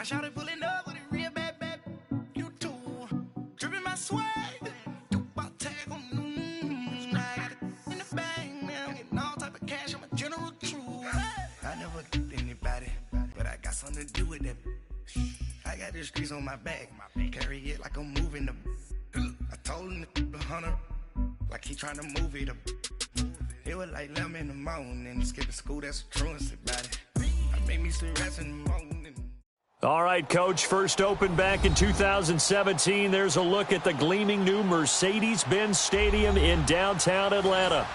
My shawty pulling up with a real bad, you too. Dripping my swag, about tag on I got it in the bag now, getting all type of cash. I'm a general true. I never did anybody, but I got something to do with that. I got the streets on my back, carry it like I'm moving the. I told him the 100, like he trying to move it up. It was like 11 in the morning, skipping school, that's a truancy about it. I made me some rest in the morning. All right, Coach, first opened back in 2017. There's a look at the gleaming new Mercedes-Benz Stadium in downtown Atlanta.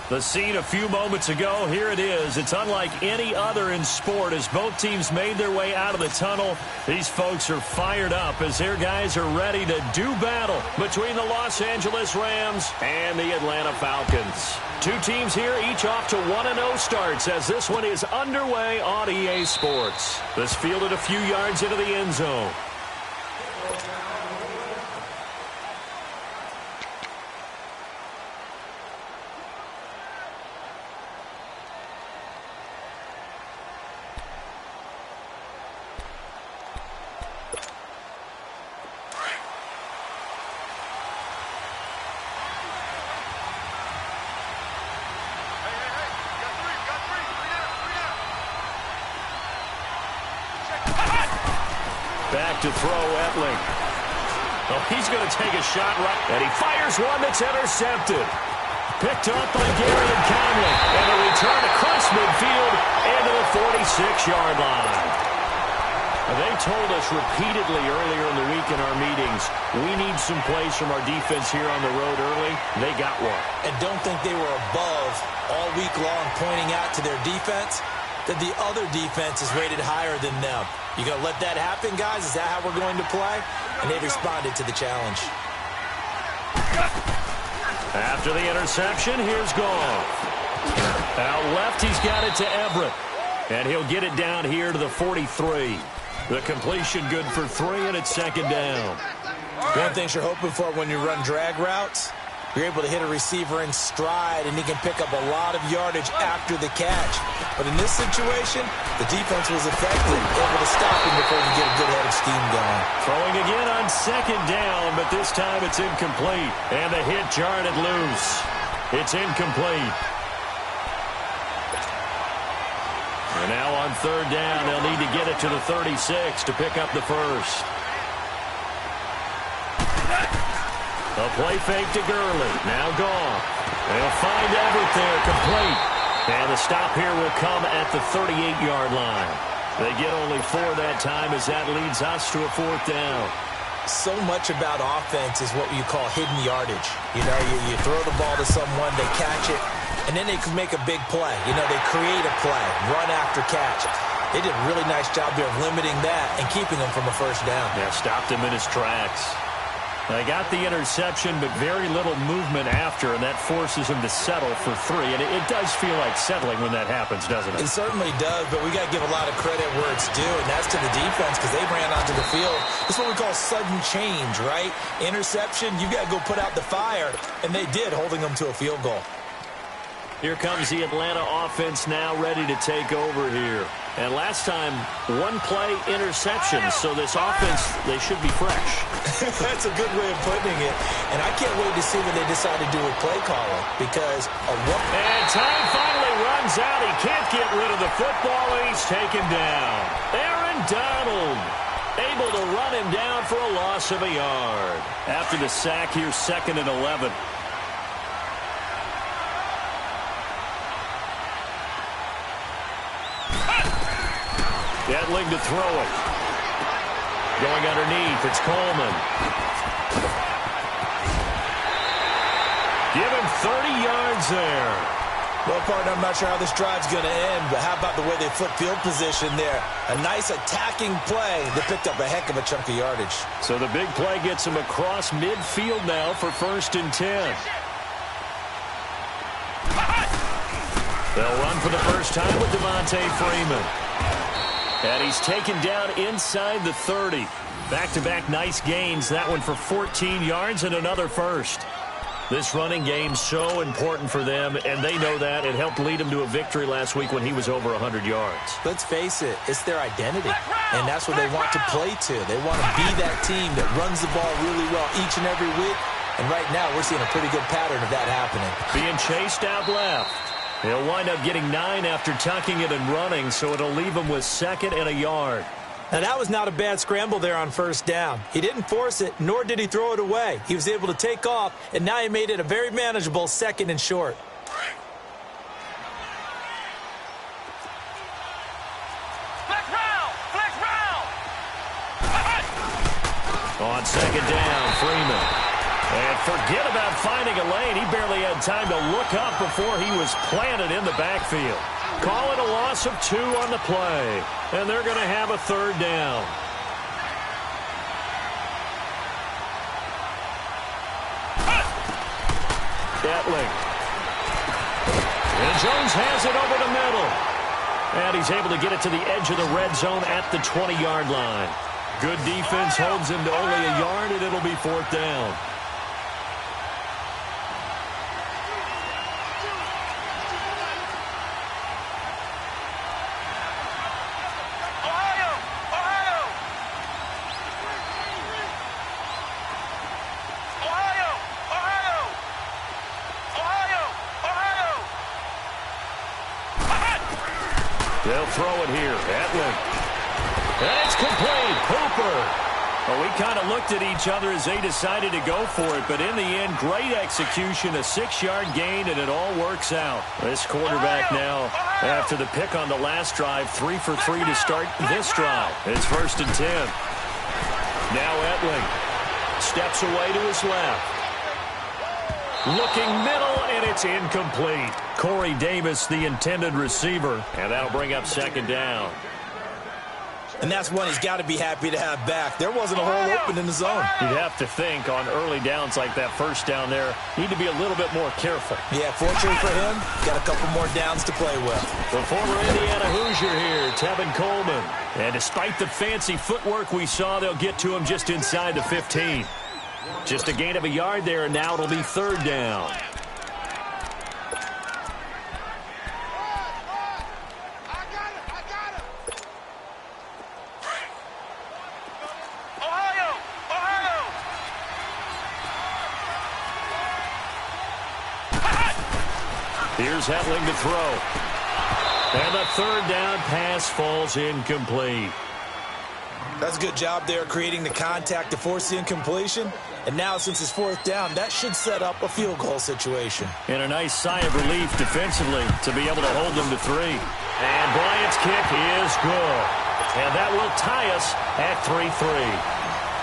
The scene a few moments ago, here it is. It's unlike any other in sport as both teams made their way out of the tunnel. These folks are fired up as their guys are ready to do battle between the Los Angeles Rams and the Atlanta Falcons. Two teams here, each off to 1-0 starts as this one is underway on EA Sports. This fielded a few yards into the end zone. Back to throw, Etling. Oh, he's going to take a shot right, and he fires one that's intercepted. Picked up by Gary and Conley, and a return across midfield into the 46-yard line. They told us repeatedly earlier in the week in our meetings, we need some plays from our defense here on the road early. They got one. And don't think they were above all week long pointing out to their defense that the other defense is rated higher than them. You going to let that happen, guys? Is that how we're going to play? And they responded to the challenge. After the interception, here's Goff. Out left, he's got it to Everett. And he'll get it down here to the 43. The completion good for 3, and it's second down. One thing you're hoping for when you run drag routes, you're able to hit a receiver in stride, and he can pick up a lot of yardage after the catch. But in this situation, the defense was effective, able to stop him before he could get a good head of steam going. Throwing again on second down, but this time it's incomplete. And the hit jarred it loose. It's incomplete. And now on third down, they'll need to get it to the 36 to pick up the first. A play fake to Gurley. Now Goff. They'll find Everett there, complete. And the stop here will come at the 38-yard line. They get only 4 that time as that leads us to a fourth down. So much about offense is what you call hidden yardage. You know, you throw the ball to someone, they catch it, and then they can make a big play. You know, they create a play, run after catch. They did a really nice job there of limiting that and keeping him from a first down. Yeah, stopped him in his tracks. They got the interception, but very little movement after, and that forces him to settle for 3. And it does feel like settling when that happens, doesn't it? It certainly does, but we got to give a lot of credit where it's due, and that's to the defense because they ran onto the field. It's what we call sudden change, right? Interception, you got to go put out the fire, and they did, holding them to a field goal. Here comes the Atlanta offense now ready to take over here. And last time, one play interception, so this offense, they should be fresh. That's a good way of putting it. And I can't wait to see what they decide to do with play calling because and time finally runs out. He can't get rid of the football, and he's taken down. Aaron Donald able to run him down for a loss of a yard. After the sack here, 2nd and 11. Etling to throw it. Going underneath, it's Coleman. Give him 30 yards there. Well, partner, I'm not sure how this drive's going to end, but how about the way they flip field position there? A nice attacking play that picked up a heck of a chunk of yardage. So the big play gets him across midfield now for 1st and 10. They'll run for the first time with Devontae Freeman. And he's taken down inside the 30. Back-to-back nice gains. That one for 14 yards and another first. This running game so important for them, and they know that. It helped lead them to a victory last week when he was over 100 yards. Let's face it, it's their identity, and that's what they want to play to. They want to be that team that runs the ball really well each and every week, and right now we're seeing a pretty good pattern of that happening. Being chased out left. He'll wind up getting 9 after tucking it and running, so it'll leave him with 2nd and a yard. Now, that was not a bad scramble there on 1st down. He didn't force it, nor did he throw it away. He was able to take off, and now he made it a very manageable 2nd and short. On 2nd down, Freeman. And forget about finding a lane. He barely had time to look up before he was planted in the backfield. Call it a loss of 2 on the play. And they're going to have a 3rd down. Etling. And Jones has it over the middle. And he's able to get it to the edge of the red zone at the 20-yard line. Good defense holds him to only a yard, and it'll be 4th down. They'll throw it here. Etling. And it's complete. Hooper. Well, we kind of looked at each other as they decided to go for it, but in the end, great execution, a 6-yard gain, and it all works out. This quarterback now, after the pick on the last drive, 3 for 3 to start this drive. It's 1st and 10. Now Etling steps away to his left. Looking middle, and it's incomplete. Corey Davis, the intended receiver, and that'll bring up 2nd down. And that's one he's got to be happy to have back. There wasn't a hole open in the zone. You'd have to think on early downs like that 1st down there, need to be a little bit more careful. Yeah, fortunately for him, got a couple more downs to play with. The former Indiana Hoosier here, Tevin Coleman. And despite the fancy footwork we saw, they'll get to him just inside the 15. Just a gain of a yard there, and now it'll be 3rd down. Here's Etling to throw. And the 3rd down pass falls incomplete. That's a good job there creating the contact to force the incompletion. And now, since it's 4th down, that should set up a field goal situation. And a nice sigh of relief defensively to be able to hold them to 3. And Bryant's kick is good. And that will tie us at 3-3.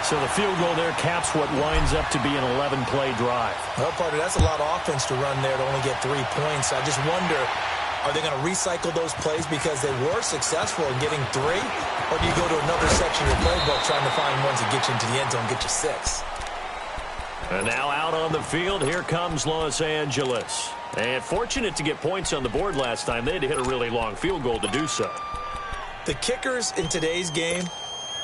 So the field goal there caps what winds up to be an 11-play drive. Well, partner, that's a lot of offense to run there to only get 3 points. I just wonder, are they going to recycle those plays because they were successful in getting 3? Or do you go to another section of your playbook trying to find ones that get you into the end zone and get you 6? And now out on the field, here comes Los Angeles. And fortunate to get points on the board last time. They had to hit a really long field goal to do so. The kickers in today's game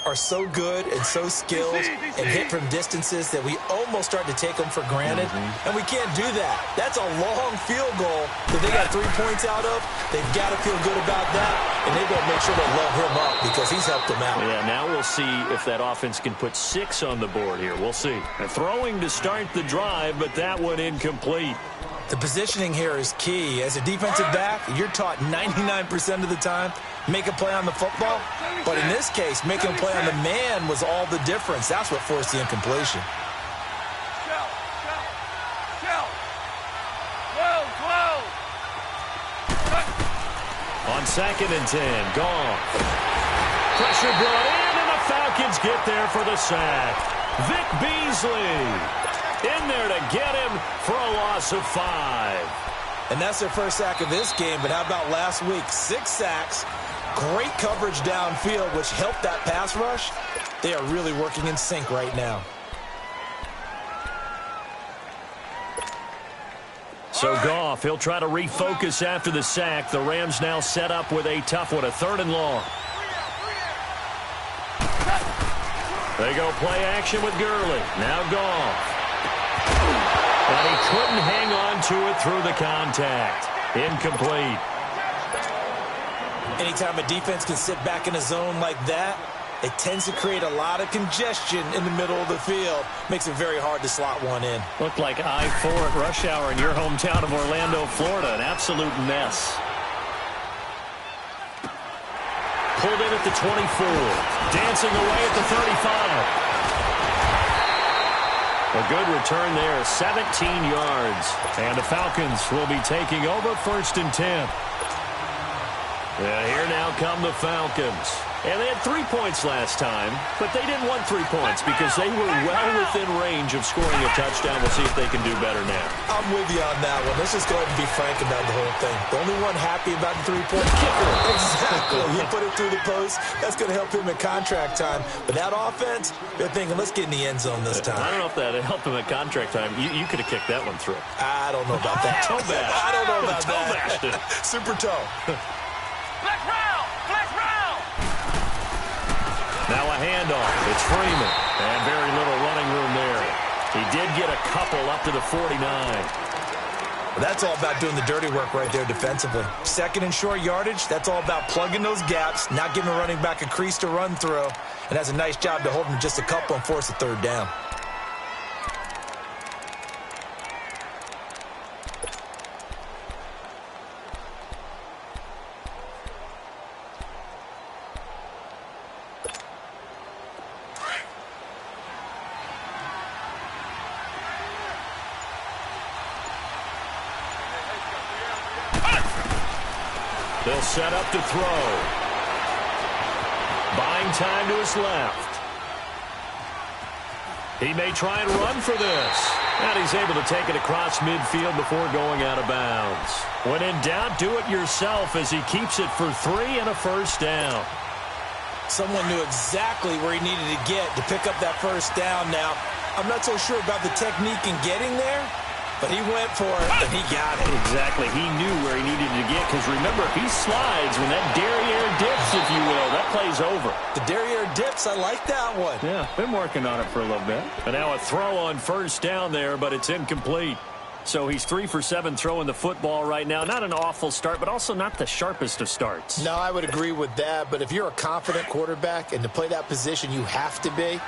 are so good and so skilled and hit from distances that we almost start to take them for granted. And we can't do that. That's a long field goal that they got 3 points out of. They've got to feel good about that, and they've got to make sure they load him up because he's helped them out. Yeah, now we'll see if that offense can put 6 on the board here. We'll see. And throwing to start the drive, but that one incomplete. The positioning here is key. As a defensive back, you're taught 99% of the time, make a play on the football. But in this case, making a play on the man was all the difference. That's what forced the incompletion. On 2nd and 10, Goff. Pressure brought in, and the Falcons get there for the sack. Vic Beasley in there to get him for a loss of 5. And that's their first sack of this game, but how about last week? 6 sacks, great coverage downfield, which helped that pass rush. They are really working in sync right now. So Goff, he'll try to refocus after the sack. The Rams now set up with a tough one, a 3rd and long. They go play action with Gurley. Now Goff. And he couldn't hang on to it through the contact. Incomplete. Anytime a defense can sit back in a zone like that, it tends to create a lot of congestion in the middle of the field. Makes it very hard to slot one in. Looked like I-4 at rush hour in your hometown of Orlando, Florida. An absolute mess. Pulled in at the 24. Dancing away at the 35. A good return there, 17 yards. And the Falcons will be taking over 1st and 10. Here now come the Falcons. And they had 3 points last time, but they didn't want 3 points because they were well within range of scoring a touchdown. We'll see if they can do better now. I'm with you on that one. Let's just go ahead and be frank about the whole thing. The only one happy about the 3-point kicker. Exactly. He put it through the post. That's going to help him in contract time. But that offense, they're thinking, let's get in the end zone this time. I don't know if that helped him at contract time. You could have kicked that one through. I don't know about that. Toe bash. I don't know about toe that. Super toe. Black round! Black round! Now a handoff. It's Freeman. And very little running room there. He did get a couple up to the 49. Well, that's all about doing the dirty work right there defensively. 2nd and short yardage, that's all about plugging those gaps, not giving a running back a crease to run through, and has a nice job to hold him just a couple and force a 3rd down. They'll set up to throw. Buying time to his left. He may try and run for this. And he's able to take it across midfield before going out of bounds. When in doubt, do it yourself as he keeps it for 3 and a 1st down. Someone knew exactly where he needed to get to pick up that 1st down. Now, I'm not so sure about the technique in getting there, but he went for it, and he got it. Exactly. He knew where he needed to get, because remember, if he slides, when that derriere dips, if you will, that play's over. The derriere dips, I like that one. Yeah, been working on it for a little bit. And now a throw on 1st down there, but it's incomplete. So he's 3 for 7 throwing the football right now. Not an awful start, but also not the sharpest of starts. No, I would agree with that, but if you're a confident quarterback and to play that position you have to be,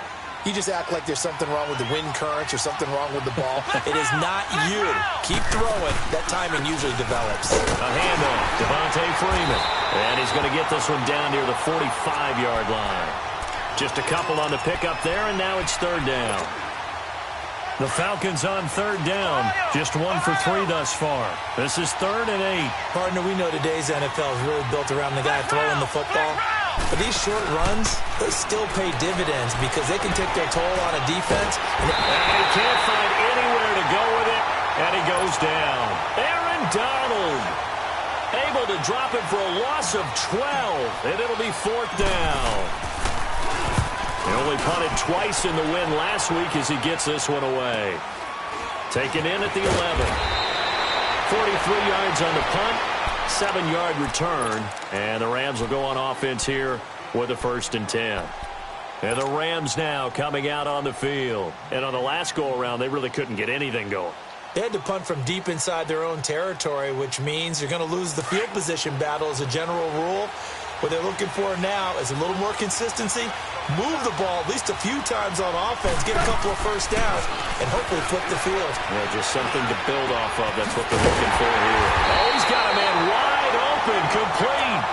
you just act like there's something wrong with the wind currents or something wrong with the ball. It is not you. Keep throwing. That timing usually develops. A handoff. Devontae Freeman. And he's going to get this one down near the 45-yard line. Just a couple on the pickup there, and now it's 3rd down. The Falcons on 3rd down. Just 1 for 3 thus far. This is 3rd and 8. Partner, we know today's NFL is really built around the guy throwing the football. But these short runs, they still pay dividends because they can take their toll on a defense. And he can't find anywhere to go with it, and he goes down. Aaron Donald able to drop it for a loss of 12, and it'll be 4th down. He only punted twice in the win last week as he gets this one away. Taken in at the 11. 43 yards on the punt. 7-yard return, and the Rams will go on offense here with a 1st and 10. And the Rams now coming out on the field. And on the last go-around, they really couldn't get anything going. They had to punt from deep inside their own territory, which means you're going to lose the field position battle as a general rule. What they're looking for now is a little more consistency, move the ball at least a few times on offense, get a couple of 1st downs, and hopefully flip the field. Yeah, just something to build off of. That's what they're looking for here. Oh, he's got a man wide open, complete.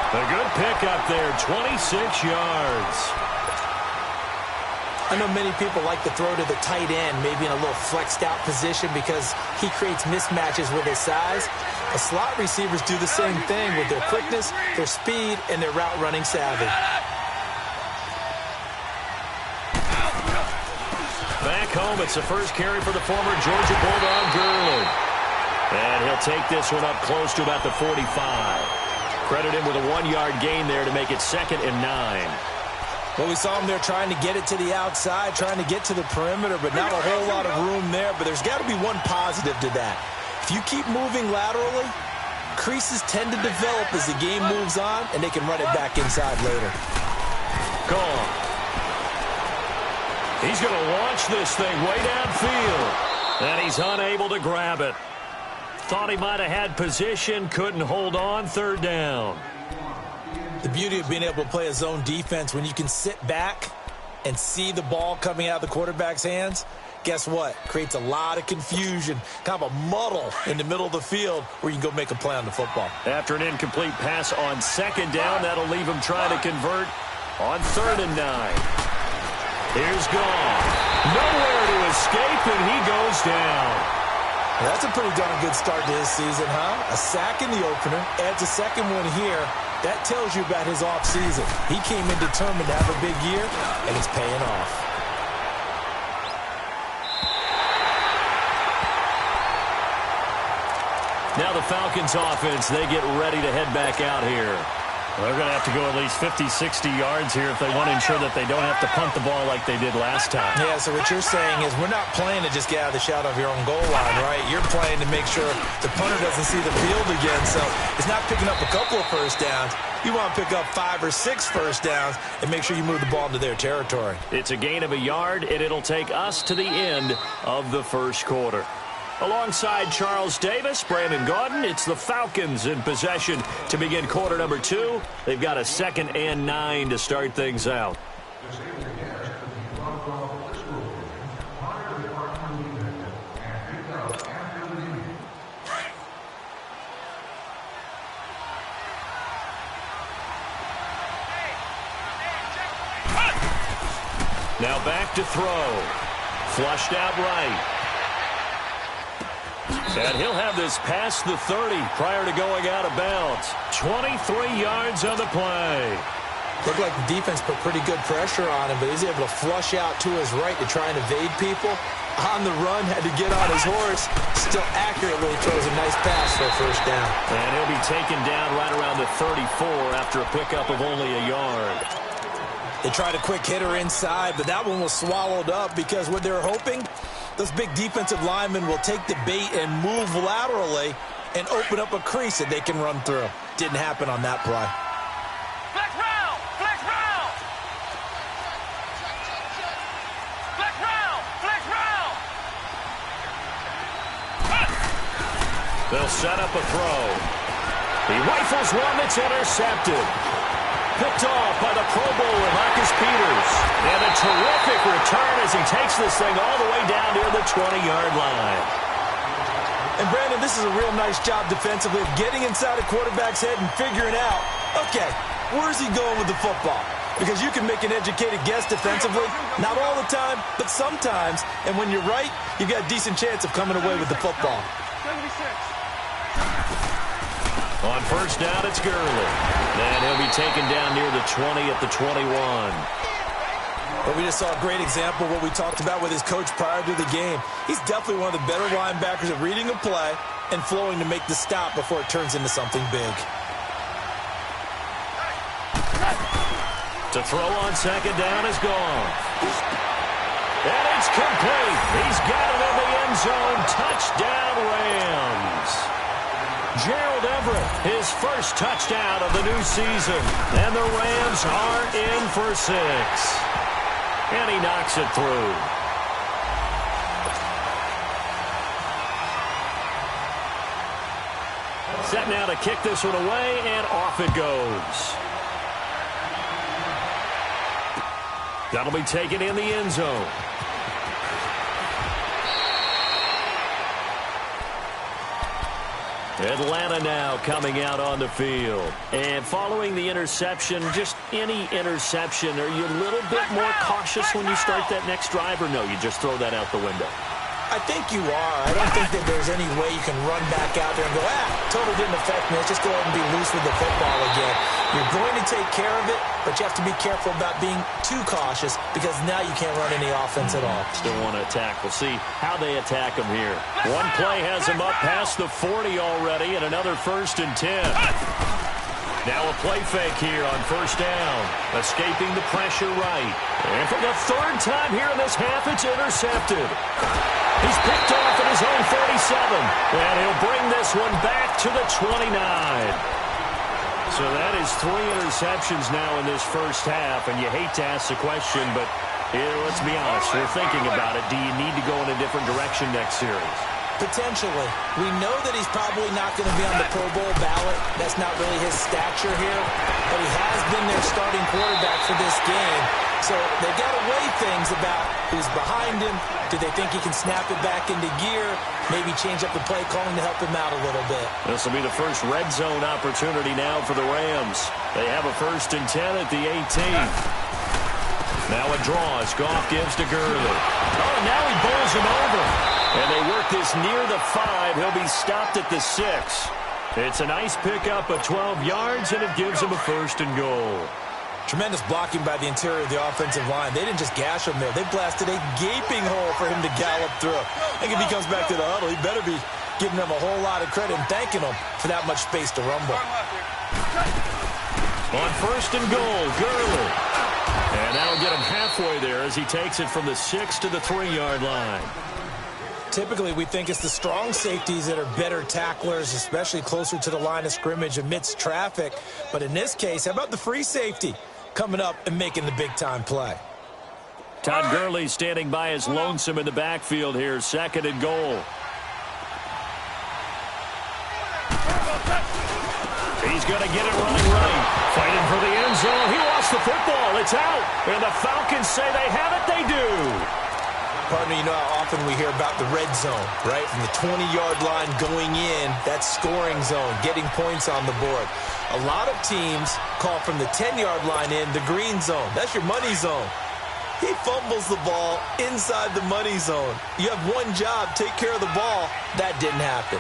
A good pickup there, 26 yards. I know many people like to throw to the tight end, maybe in a little flexed out position because he creates mismatches with his size. The slot receivers do the same thing with their quickness, their speed, and their route running savvy. Back home, it's the first carry for the former Georgia Bulldog Gurley. And he'll take this one up close to about the 45. Credit him with a 1-yard gain there to make it 2nd and 9. Well, we saw him there trying to get it to the outside, trying to get to the perimeter, but not a whole lot of room there. But there's got to be one positive to that. If you keep moving laterally, creases tend to develop as the game moves on, and they can run it back inside later. Gone. He's going to launch this thing way downfield. And he's unable to grab it. Thought he might have had position, couldn't hold on, third down. The beauty of being able to play a zone defense when you can sit back and see the ball coming out of the quarterback's hands, guess what? Creates a lot of confusion, kind of a muddle in the middle of the field where you can go make a play on the football. After an incomplete pass on second down, that'll leave him trying to convert on 3rd and 9. Here's Gone. Nowhere to escape, and he goes down. That's a pretty darn good start to his season, huh? A sack in the opener, adds a second one here. That tells you about his offseason. He came in determined to have a big year, and it's paying off. Now the Falcons offense, they get ready to head back out here. They're going to have to go at least 50, 60 yards here if they want to ensure that they don't have to punt the ball like they did last time. Yeah, so what you're saying is we're not playing to just get out of the shadow of your own goal line, right? You're playing to make sure the punter doesn't see the field again. So it's not picking up a couple of first downs. You want to pick up 5 or 6 first downs and make sure you move the ball into their territory. It's a gain of a yard, and it'll take us to the end of the first quarter. Alongside Charles Davis, Brandon Gaudin, it's the Falcons in possession to begin quarter number 2. They've got a 2nd and 9 to start things out. Now back to throw. Flushed out right. And he'll have this past the 30 prior to going out of bounds. 23 yards on the play. Looked like the defense put pretty good pressure on him, but he's able to flush out to his right to try and evade people. On the run, had to get on his horse. Still accurately throws a nice pass for a first down. And he'll be taken down right around the 34 after a pickup of only a yard. They tried a quick hitter inside, but that one was swallowed up because what they were hoping, those big defensive linemen will take the bait and move laterally and open up a crease that they can run through. Didn't happen on that play. Flex round! Flex round! Flex round! Flex round! They'll set up a throw. He rifles one that's intercepted. Picked off by the Pro Bowler, Marcus Peters. And a terrific return as he takes this thing all the way down near the 20-yard line. And, Brandon, this is a real nice job defensively of getting inside a quarterback's head and figuring out, okay, where's he going with the football? Because you can make an educated guess defensively, not all the time, but sometimes. And when you're right, you've got a decent chance of coming away with the football. 76. On first down, it's Gurley. And he'll be taken down near the 20 at the 21. But we just saw a great example of what we talked about with his coach prior to the game. He's definitely one of the better linebackers at reading a play and flowing to make the stop before it turns into something big. To throw on second down is gone. And it's complete. He's got it in the end zone. Touchdown, Rams. Gerald Everett, his first touchdown of the new season. And the Rams are in for 6. And he knocks it through. Set now to kick this one away, and off it goes. That'll be taken in the end zone. Atlanta now coming out on the field. And following the interception, just any interception, are you a little bit more cautious when you start that next drive, or no, you just throw that out the window? I think you are. I don't think that there's any way you can run back out there and go, totally didn't affect me. Let's just go ahead and be loose with the football again. You're going to take care of it, but you have to be careful about being too cautious because now you can't run any offense at all. Still want to attack. We'll see how they attack him here. One play has him up past the 40 already, and another 1st and 10. Now a play fake here on first down. Escaping the pressure right. And for the 3rd time here in this half, it's intercepted. He's picked off at his own 47. And he'll bring this one back to the 29. So that is 3 interceptions now in this first half. And you hate to ask the question, but Let's be honest, we're thinking about it. Do you need to go in a different direction next series? Potentially. We know that he's probably not going to be on the Pro Bowl ballot. That's not really his stature here. But he has been their starting quarterback for this game. So they've got to weigh things about who's behind him. Do they think he can snap it back into gear? Maybe change up the play calling to help him out a little bit. This will be the first red zone opportunity now for the Rams. They have a 1st and 10 at the 18. Now a draw as Goff gives to Gurley. Oh, now he bowls him over. And they work this near the 5. He'll be stopped at the 6. It's a nice pickup of 12 yards, and it gives him a 1st and goal. Tremendous blocking by the interior of the offensive line. They didn't just gash him there. They blasted a gaping hole for him to gallop through. I think if he comes back to the huddle, he better be giving them a whole lot of credit and thanking them for that much space to rumble. On 1st and goal, Gurley. And that'll get him halfway there as he takes it from the 6 to the 3-yard line. Typically, we think it's the strong safeties that are better tacklers, especially closer to the line of scrimmage amidst traffic. But in this case, how about the free safety coming up and making the big-time play? Todd Gurley standing by his lonesome in the backfield here, 2nd and goal. He's going to get it running right. Fighting for the end zone. He lost the football. It's out. And the Falcons say they have it. They do. Partner, you know how often we hear about the red zone, right? From the 20-yard line going in, that scoring zone, getting points on the board. A lot of teams call from the 10-yard line in the green zone. That's your money zone. He fumbles the ball inside the money zone. You have one job, take care of the ball. That didn't happen.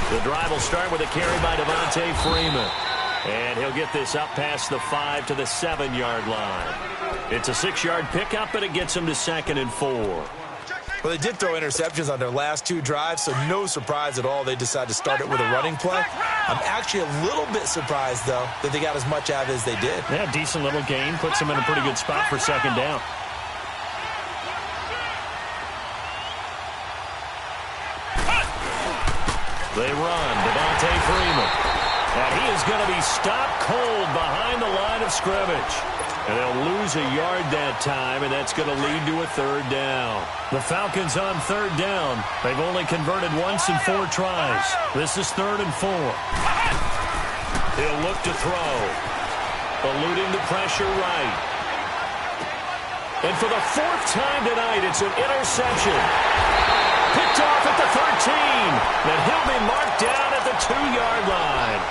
The drive will start with a carry by Devontae Freeman. And he'll get this up past the 5 to the 7-yard line. It's a 6-yard pickup, but it gets him to 2nd and 4. Well, they did throw interceptions on their last 2 drives, so no surprise at all they decided to start it with a running play. I'm actually a little bit surprised, though, that they got as much out of it as they did. Yeah, decent little gain. Puts them in a pretty good spot for 2nd down. They run. Devontae Freeman. And he is going to be stopped cold behind the line of scrimmage. And they'll lose a yard that time, and that's going to lead to a 3rd down. The Falcons on 3rd down. They've only converted once in 4 tries. This is 3rd and 4. He'll look to throw. Eluding the pressure right. And for the 4th time tonight, it's an interception. Picked off at the 13. Then he'll be marked down at the 2-yard line.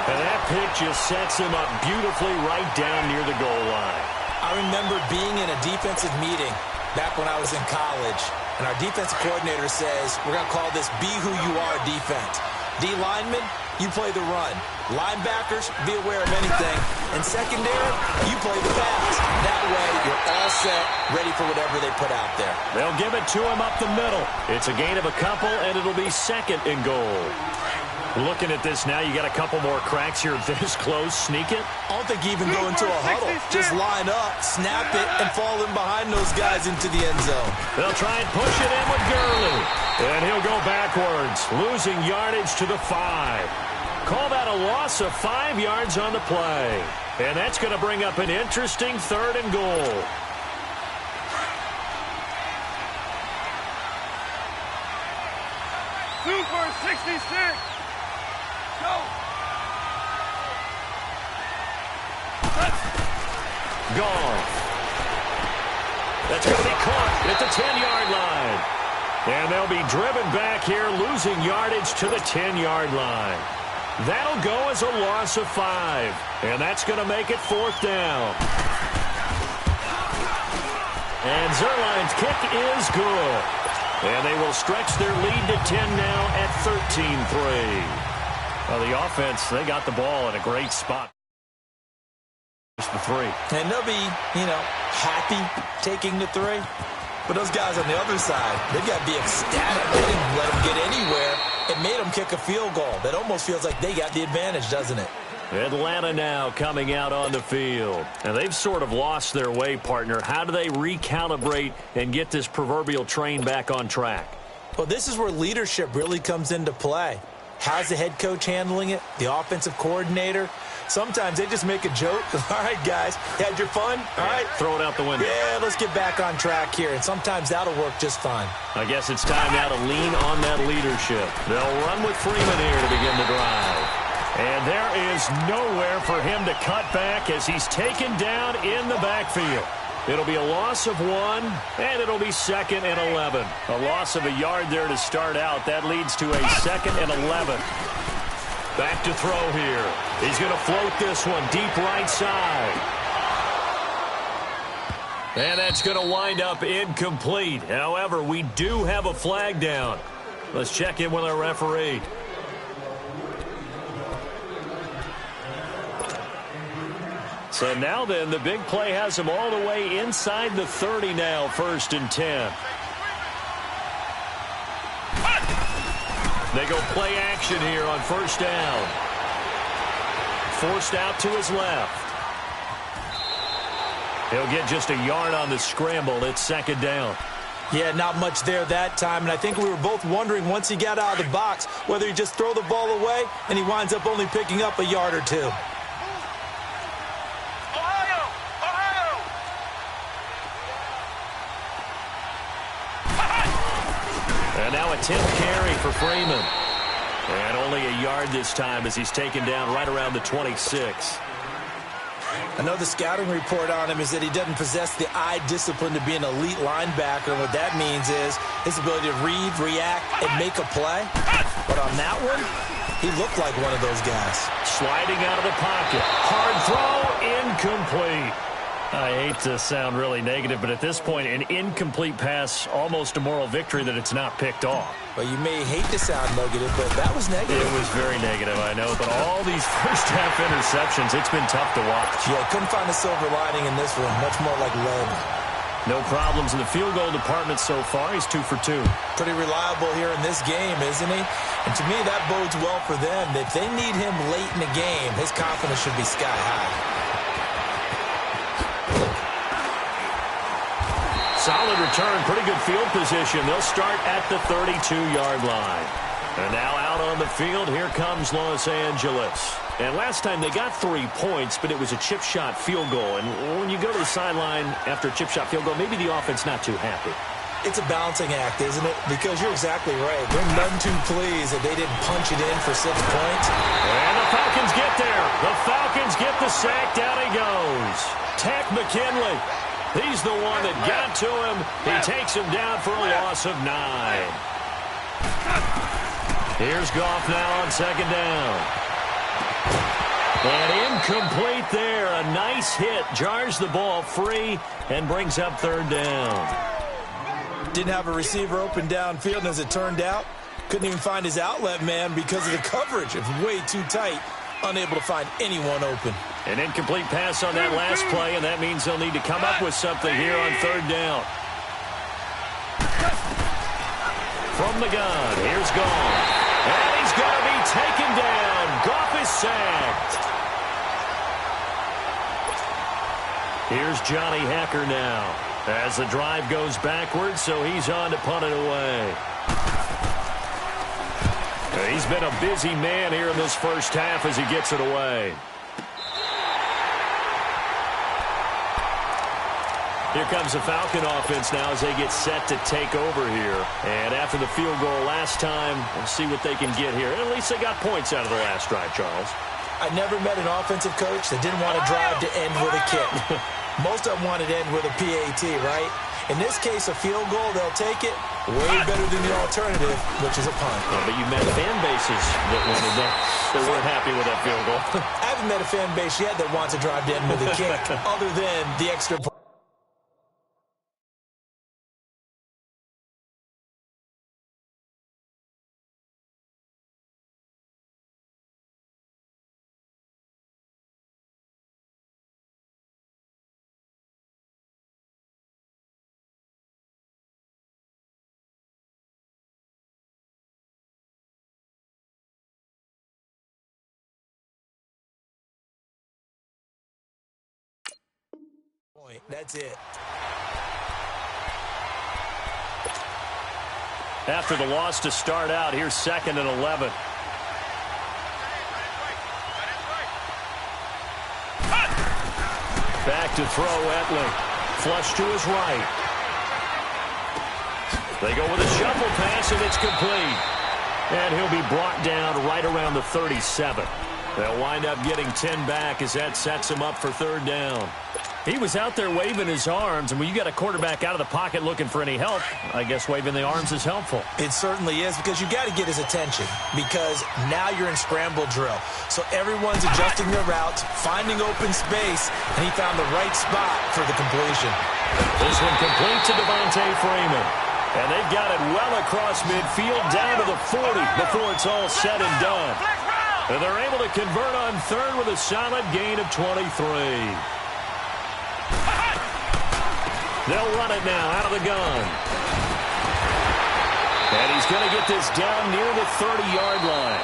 And that pick just sets him up beautifully right down near the goal line. I remember being in a defensive meeting back when I was in college, and our defensive coordinator says, we're going to call this be who you are defense. D linemen, you play the run. Linebackers, be aware of anything. And secondary, you play the pass. That way, you're all set, ready for whatever they put out there. They'll give it to him up the middle. It's a gain of a couple, and it'll be 2nd and goal. Looking at this now, you got a couple more cracks here this close. Sneak it. I don't think you even go into a huddle. Just line up, snap it, and fall in behind those guys into the end zone. They'll try and push it in with Gurley. And he'll go backwards, losing yardage to the 5. Call that a loss of 5 yards on the play. And that's going to bring up an interesting 3rd and goal. Super 66. Go. Gone. That's going to be caught at the 10-yard line. And they'll be driven back here, losing yardage to the 10-yard line. That'll go as a loss of 5. And that's going to make it 4th down. And Zerline's kick is good. And they will stretch their lead to 10 now at 13-3. Well, the offense, they got the ball in a great spot. The 3. And they'll be, happy taking the 3. But those guys on the other side, they've got to be ecstatic. They didn't let them get anywhere. It made them kick a field goal. That almost feels like they got the advantage, doesn't it? Atlanta now coming out on the field. And they've sort of lost their way, partner. How do they recalibrate and get this proverbial train back on track? Well, this is where leadership really comes into play. How's the head coach handling it? The offensive coordinator? Sometimes they just make a joke. All right, guys, had your fun? All right. Throw it out the window. Yeah, let's get back on track here, and sometimes that'll work just fine. I guess it's time now to lean on that leadership. They'll run with Freeman here to begin the drive. And there is nowhere for him to cut back as he's taken down in the backfield. It'll be a loss of 1, and it'll be 2nd and 11. A loss of a yard there to start out. That leads to a 2nd and 11. Back to throw here. He's going to float this one deep right side. And that's going to wind up incomplete. However, we do have a flag down. Let's check in with our referee. So now then, the big play has him all the way inside the 30 now, 1st and 10. They go play action here on 1st down. Forced out to his left. He'll get just a yard on the scramble. It's 2nd down. Yeah, not much there that time, and I think we were both wondering once he got out of the box whether he just throw the ball away and he winds up only picking up a yard or 2. And now a 10th carry for Freeman. And only a yard this time as he's taken down right around the 26. I know the scouting report on him is that he doesn't possess the eye discipline to be an elite linebacker. And what that means is his ability to read, react, and make a play. But on that one, he looked like one of those guys. Sliding out of the pocket. Hard throw, incomplete. I hate to sound really negative, but at this point, an incomplete pass, almost a moral victory that it's not picked off. Well, you may hate to sound negative, but that was negative. It was very negative, I know, but all these first-half interceptions, it's been tough to watch. Yeah, couldn't find a silver lining in this one. Much more like lead. No problems in the field goal department so far. He's 2 for 2. Pretty reliable here in this game, isn't he? And to me, that bodes well for them. If they need him late in the game, his confidence should be sky high. Solid return, pretty good field position. They'll start at the 32-yard line. And now out on the field, here comes Los Angeles. And last time they got 3 points, but it was a chip shot field goal. And when you go to the sideline after a chip shot field goal, maybe the offense not too happy. It's a balancing act, isn't it? Because you're exactly right. They're none too pleased that they didn't punch it in for 6 points. And the Falcons get there. The Falcons get the sack. Down he goes. Tack McKinley. He's the one that got to him. He takes him down for a loss of 9. Here's Goff now on 2nd down. And incomplete there. A nice hit. Jars the ball free and brings up 3rd down. Didn't have a receiver open downfield, and as it turned out, couldn't even find his outlet man because of the coverage. It was way too tight. Unable to find anyone open. An incomplete pass on that last play, and that means they'll need to come up with something here on 3rd down. From the gun, here's Goff. And he's going to be taken down. Goff is sacked. Here's Johnny Hacker now as the drive goes backwards, so he's on to punt it away. He's been a busy man here in this first half as he gets it away. Here comes the Falcon offense now as they get set to take over here. And after the field goal last time, we'll see what they can get here. At least they got points out of the last drive, Charles. I never met an offensive coach that didn't want to drive to end with a kick. Most of them wanted to end with a PAT, right? In this case, a field goal, they'll take it. Way better than the alternative, which is a punt. Yeah, but you met fan bases that wanted that weren't happy with that field goal. I haven't met a fan base yet that wants to drive to end with a kick, other than the extra point. That's it. After the loss to start out, here's 2nd and 11. Back to throw Etling. Flush to his right. They go with a shuffle pass, and it's complete. And he'll be brought down right around the 37. They'll wind up getting 10 back as that sets him up for third down. He was out there waving his arms, and when you got a quarterback out of the pocket looking for any help, I guess waving the arms is helpful. It certainly is, because you got to get his attention, because now you're in scramble drill. So everyone's adjusting their routes, finding open space, and he found the right spot for the completion. This one complete to Devontae Freeman. And they've got it well across midfield down to the 40 before it's all said and done. And they're able to convert on third with a solid gain of 23. They'll run it now out of the gun. And he's going to get this down near the 30-yard line.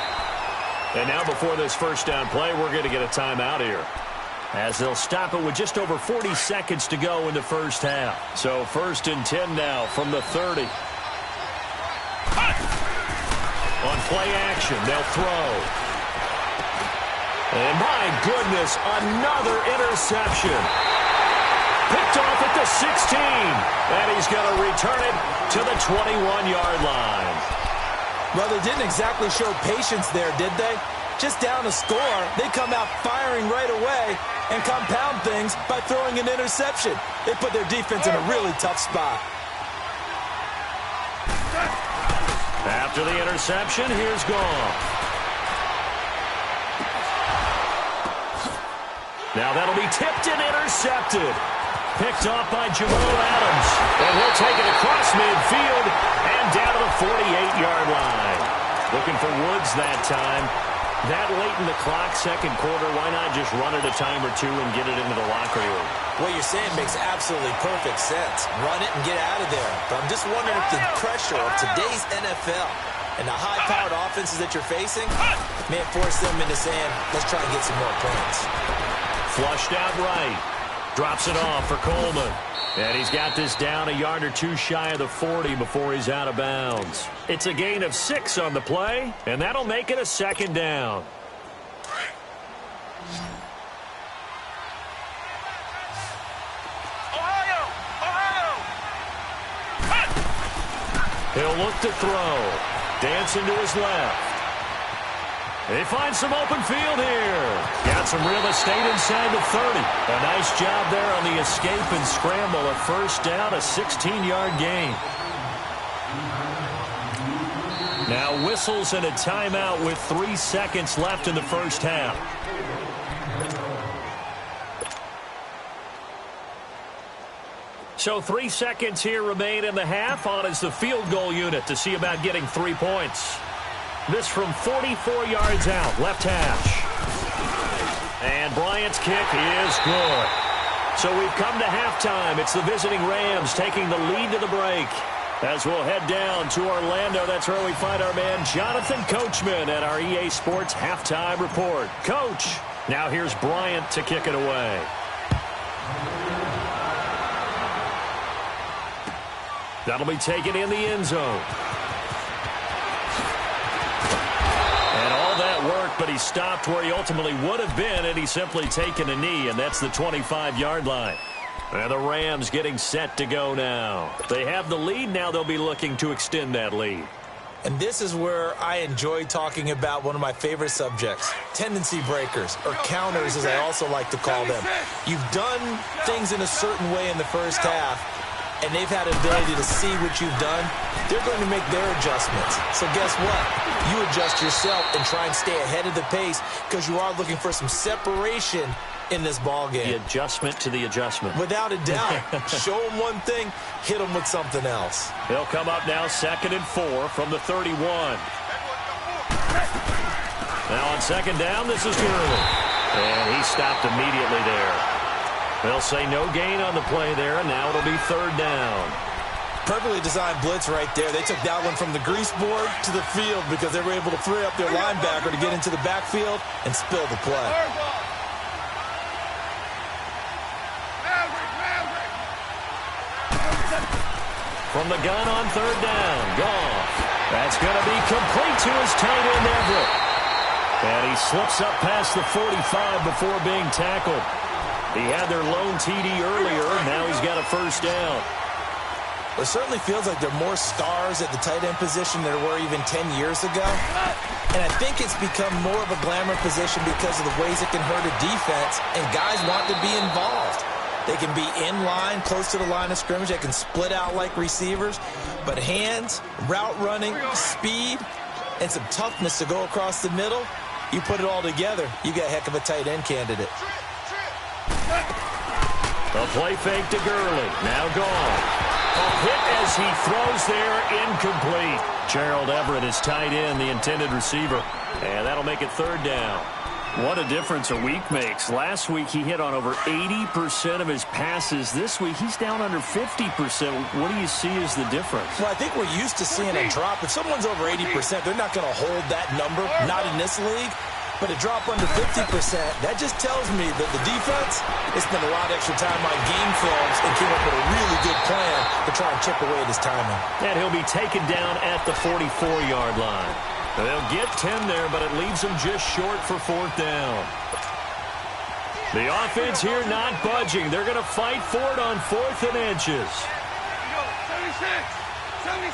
And now before this first down play, we're going to get a timeout here, as they'll stop it with just over 40 seconds to go in the first half. So 1st and 10 now from the 30. On play action, they'll throw. And my goodness, another interception. Picked off at the 16. And he's going to return it to the 21-yard line. Well, they didn't exactly show patience there, did they? Just down a score, they come out firing right away and compound things by throwing an interception. They put their defense in a really tough spot. After the interception, here's Goff. Now that'll be tipped and intercepted. Picked off by Jamal Adams. And he'll take it across midfield and down to the 48-yard line. Looking for Woods that time. That late in the clock, second quarter, why not just run it a time or two and get it into the locker room? What you're saying makes absolutely perfect sense. Run it and get out of there. But I'm just wondering if the pressure of today's NFL and the high-powered offenses that you're facing may force them into saying, let's try and get some more points. Flushed out right. Drops it off for Coleman. And he's got this down a yard or two shy of the 40 before he's out of bounds. It's a gain of 6 on the play, and that'll make it a second down. He'll look to throw. Dancing to his left. They find some open field here. Got some real estate inside the 30. A nice job there on the escape and scramble. A first down, a 16-yard gain. Now whistles and a timeout with 3 seconds left in the first half. So 3 seconds here remain in the half. On is the field goal unit to see about getting 3 points. This from 44 yards out, left hash. And Bryant's kick is good. So we've come to halftime. It's the visiting Rams taking the lead to the break. As we'll head down to Orlando, that's where we find our man Jonathan Coachman at our EA Sports Halftime Report. Coach, now here's Bryant to kick it away. That'll be taken in the end zone. But he stopped where he ultimately would have been, and he's simply taken a knee, and that's the 25-yard line. And the Rams getting set to go now. They have the lead. Now they'll be looking to extend that lead. And this is where I enjoy talking about one of my favorite subjects, tendency breakers, or counters as I also like to call them. You've done things in a certain way in the first half, and they've had an ability to see what you've done. They're going to make their adjustments. So guess what? You adjust yourself and try and stay ahead of the pace because you are looking for some separation in this ball game. The adjustment to the adjustment. Without a doubt. Show them one thing, hit them with something else. They'll come up now 2nd and 4 from the 31. Now on second down, this is Gurley. And he stopped immediately there. They'll say no gain on the play there, and now it'll be 3rd down. Perfectly designed blitz right there. They took that one from the grease board to the field because they were able to free up their linebacker to get into the backfield and spill the play. From the gun on 3rd down, Goff. That's going to be complete to his tight end, Everett. And he slips up past the 45 before being tackled. He had their lone TD earlier. Now he's got a first down. It certainly feels like there are more stars at the tight end position than there were even 10 years ago. And I think it's become more of a glamour position because of the ways it can hurt a defense, and guys want to be involved. They can be in line, close to the line of scrimmage. They can split out like receivers. But hands, route running, speed, and some toughness to go across the middle, you put it all together, you got a heck of a tight end candidate. A play fake to Gurley. Now gone. A hit as he throws there, incomplete. Gerald Everett is tight end, the intended receiver. And that'll make it third down. What a difference a week makes. Last week he hit on over 80% of his passes. This week he's down under 50%. What do you see as the difference? Well, I think we're used to seeing a drop. If someone's over 80%, they're not going to hold that number, not in this league. But a drop under 50%, that just tells me that the defense has spent a lot of extra time on game films and came up with a really good plan to try and chip away at his timing. And he'll be taken down at the 44-yard line. They'll get 10 there, but it leaves them just short for fourth down. The offense here not budging. They're going to fight for it on 4th and inches. 76.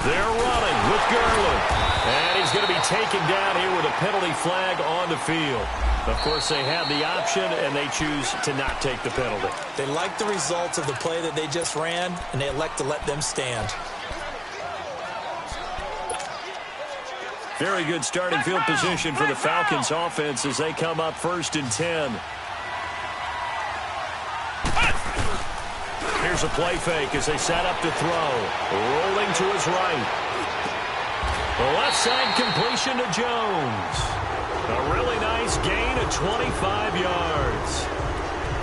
They're running with Gurley. And he's going to be taken down here with a penalty flag on the field. Of course, they have the option, and they choose to not take the penalty. They like the results of the play that they just ran, and they elect to let them stand. Very good starting field position for the Falcons offense as they come up 1st and 10. Here's a play fake as they set up to throw. Rolling to his right. The left side completion to Jones. A really nice gain of 25 yards.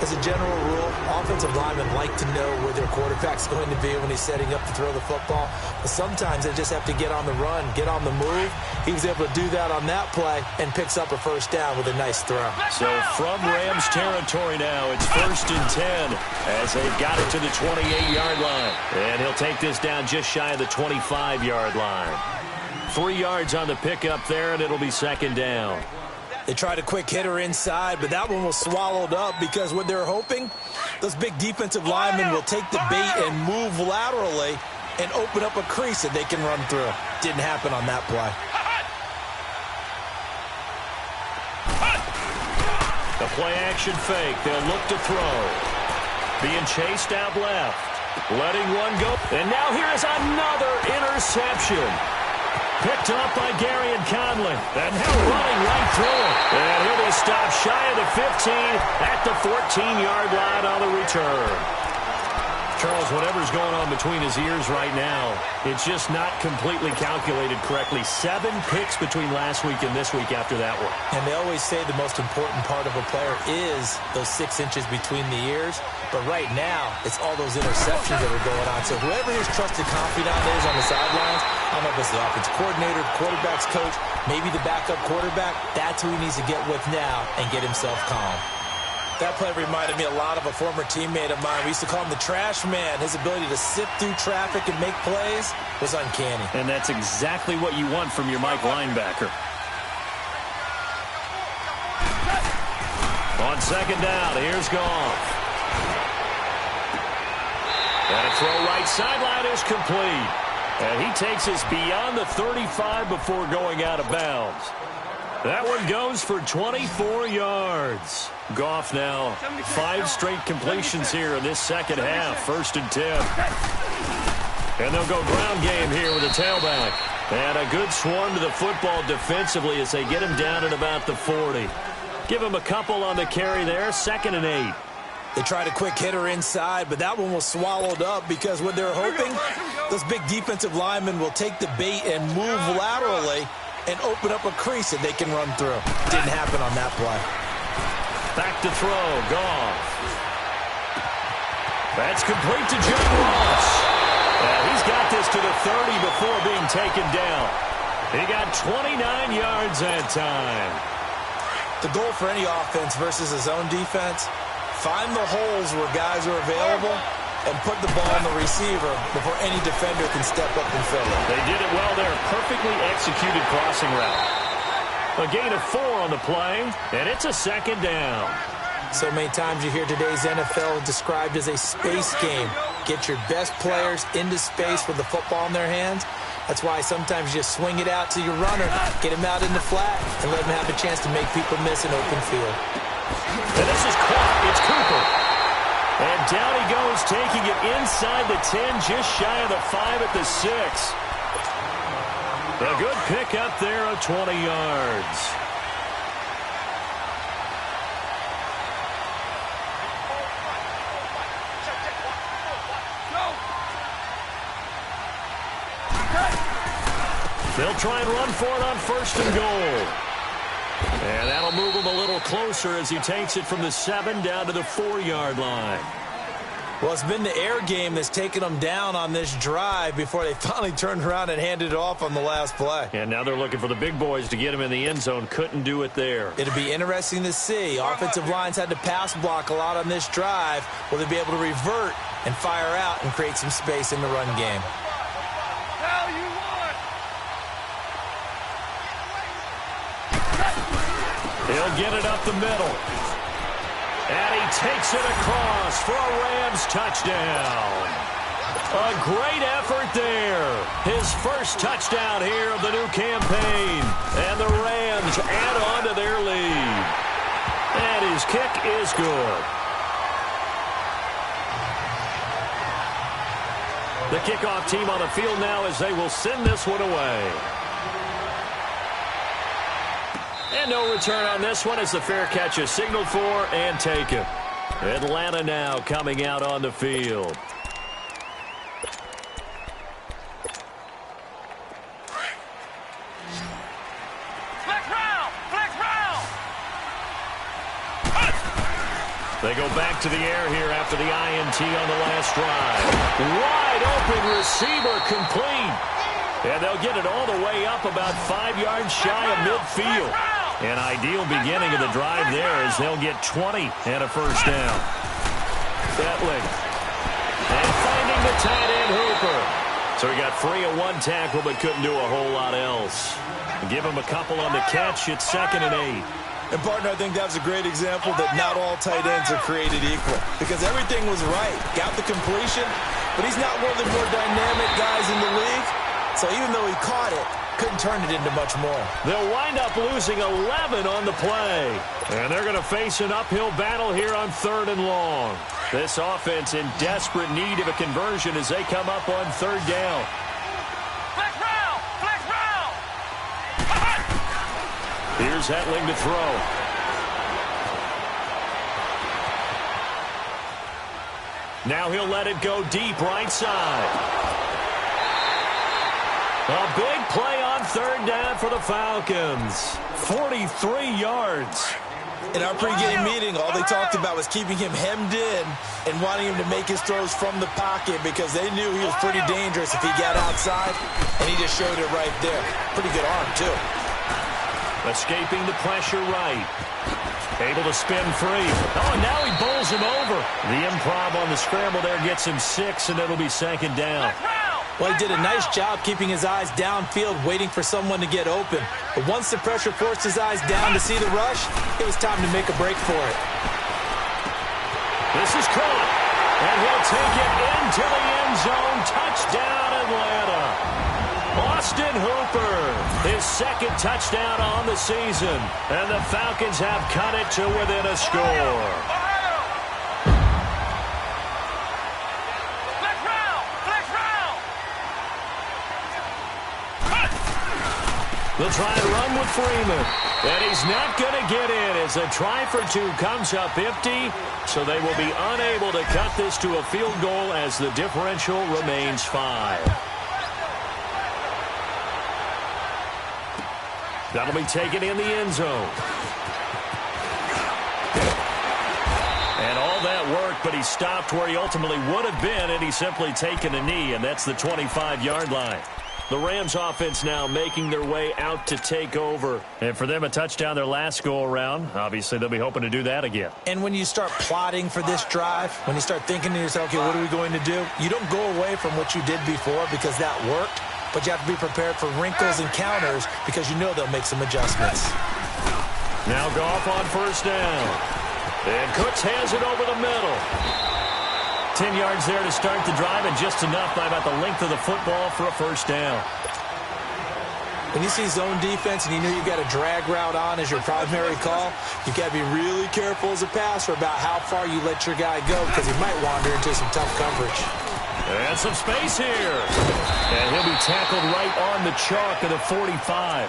As a general rule, offensive linemen like to know where their quarterback's going to be when he's setting up to throw the football. But sometimes they just have to get on the run, get on the move. He was able to do that on that play and picks up a first down with a nice throw. So from Rams territory now, it's 1st and 10 as they've got it to the 28-yard line. And he'll take this down just shy of the 25-yard line. 3 yards on the pickup there, and it'll be 2nd down. They tried a quick hitter inside, but that one was swallowed up because what they're hoping, those big defensive linemen will take the bait and move laterally and open up a crease that they can run through. Didn't happen on that play. The play action fake. They'll look to throw. Being chased out left. Letting one go. And now here's another interception. Picked up by Gary and Conley. And now running right through it. And he'll be stopped shy of the 15 at the 14-yard line on the return. Charles, whatever's going on between his ears right now, it's just not completely calculated correctly. 7 picks between last week and this week after that one. And they always say the most important part of a player is those 6 inches between the ears. But right now, it's all those interceptions that are going on. So whoever his trusted confidant is on the sidelines, I don't know if it's the offensive coordinator, the quarterback's coach, maybe the backup quarterback, that's who he needs to get with now and get himself calm. That play reminded me a lot of a former teammate of mine. We used to call him the trash man. His ability to sift through traffic and make plays was uncanny. And that's exactly what you want from your Mike linebacker. On 2nd down, here's Goff. And a throw right sideline is complete. And he takes us beyond the 35 before going out of bounds. That one goes for 24 yards. Goff now 5 straight completions here in this second half. 1st and 10. And they'll go ground game here with a tailback. And a good swarm to the football defensively as they get him down at about the 40. Give him a couple on the carry there. 2nd and 8. They tried a quick hitter inside, but that one was swallowed up because what they're hoping, those big defensive linemen will take the bait and move laterally and open up a crease that they can run through. Didn't happen on that play. Back to throw, Goff. That's complete to John Ross. He's got this to the 30 before being taken down. He got 29 yards that time. The goal for any offense versus his own defense, find the holes where guys are available and put the ball on the receiver before any defender can step up and fill it. They did it well there. Perfectly executed crossing route. A gain of 4 on the play, and it's a second down. So many times you hear today's NFL described as a space game. Get your best players into space with the football in their hands. That's why sometimes you just swing it out to your runner, get him out in the flat, and let him have a chance to make people miss an open field. And this is caught. It's Cooper. And down he goes, taking it inside the 10, just shy of the 5 at the 6. A good pick up there of 20 yards. They'll try and run for it on 1st and goal. And that'll move him a little closer as he takes it from the 7 down to the 4-yard line. Well, it's been the air game that's taken them down on this drive before they finally turned around and handed it off on the last play. And now they're looking for the big boys to get him in the end zone. Couldn't do it there. It'll be interesting to see. Offensive lines had to pass block a lot on this drive. Will they be able to revert and fire out and create some space in the run game? He'll get it up the middle. And he takes it across for a Rams touchdown. A great effort there. His first touchdown here of the new campaign. And the Rams add on to their lead. And his kick is good. The kickoff team on the field now as they will send this one away. And no return on this one as the fair catch is signaled for and taken. Atlanta now coming out on the field. They go back to the air here after the INT on the last drive. Wide open receiver complete. And they'll get it all the way up about 5 yards shy of midfield. An ideal beginning of the drive there as they'll get 20 and a first down. Etling. And finding the tight end Hooper. So he got free of 1 tackle but couldn't do a whole lot else. Give him a couple on the catch. It's 2nd and 8. And, partner, I think that was a great example that not all tight ends are created equal. Because everything was right. Got the completion, but he's not one of the more dynamic guys in the league. So even though he caught it, couldn't turn it into much more. They'll wind up losing 11 on the play. And they're going to face an uphill battle here on 3rd and long. This offense in desperate need of a conversion as they come up on 3rd down. Here's Etling to throw. Now he'll let it go deep right side. A big play on 3rd down for the Falcons. 43 yards. In our pregame meeting, all they talked about was keeping him hemmed in and wanting him to make his throws from the pocket because they knew he was pretty dangerous if he got outside, and he just showed it right there. Pretty good arm, too. Escaping the pressure right. Able to spin free. Oh, and now he bowls him over. The improv on the scramble there gets him 6, and it'll be 2nd down. Well, he did a nice job keeping his eyes downfield, waiting for someone to get open. But once the pressure forced his eyes down to see the rush, it was time to make a break for it. This is caught. And he'll take it into the end zone. Touchdown, Atlanta. Austin Hooper, his 2nd touchdown on the season. And the Falcons have cut it to within a score. They'll try and run with Freeman. And he's not going to get in as a try for 2 comes up empty. So they will be unable to cut this to a field goal as the differential remains 5. That'll be taken in the end zone. And all that work, but he stopped where he ultimately would have been, and he's simply taken a knee, and that's the 25-yard line. The Rams offense now making their way out to take over. And for them, a touchdown their last go-around. Obviously, they'll be hoping to do that again. And when you start plotting for this drive, when you start thinking to yourself, okay, what are we going to do? You don't go away from what you did before because that worked, but you have to be prepared for wrinkles and counters because you know they'll make some adjustments. Now Goff on first down. And Cooks has it over the middle. 10 yards there to start the drive, and just enough by about the length of the football for a first down. When you see zone defense and you know you've got a drag route on as your primary call, you've got to be really careful as a passer about how far you let your guy go because he might wander into some tough coverage. And some space here. And he'll be tackled right on the chalk of the 45.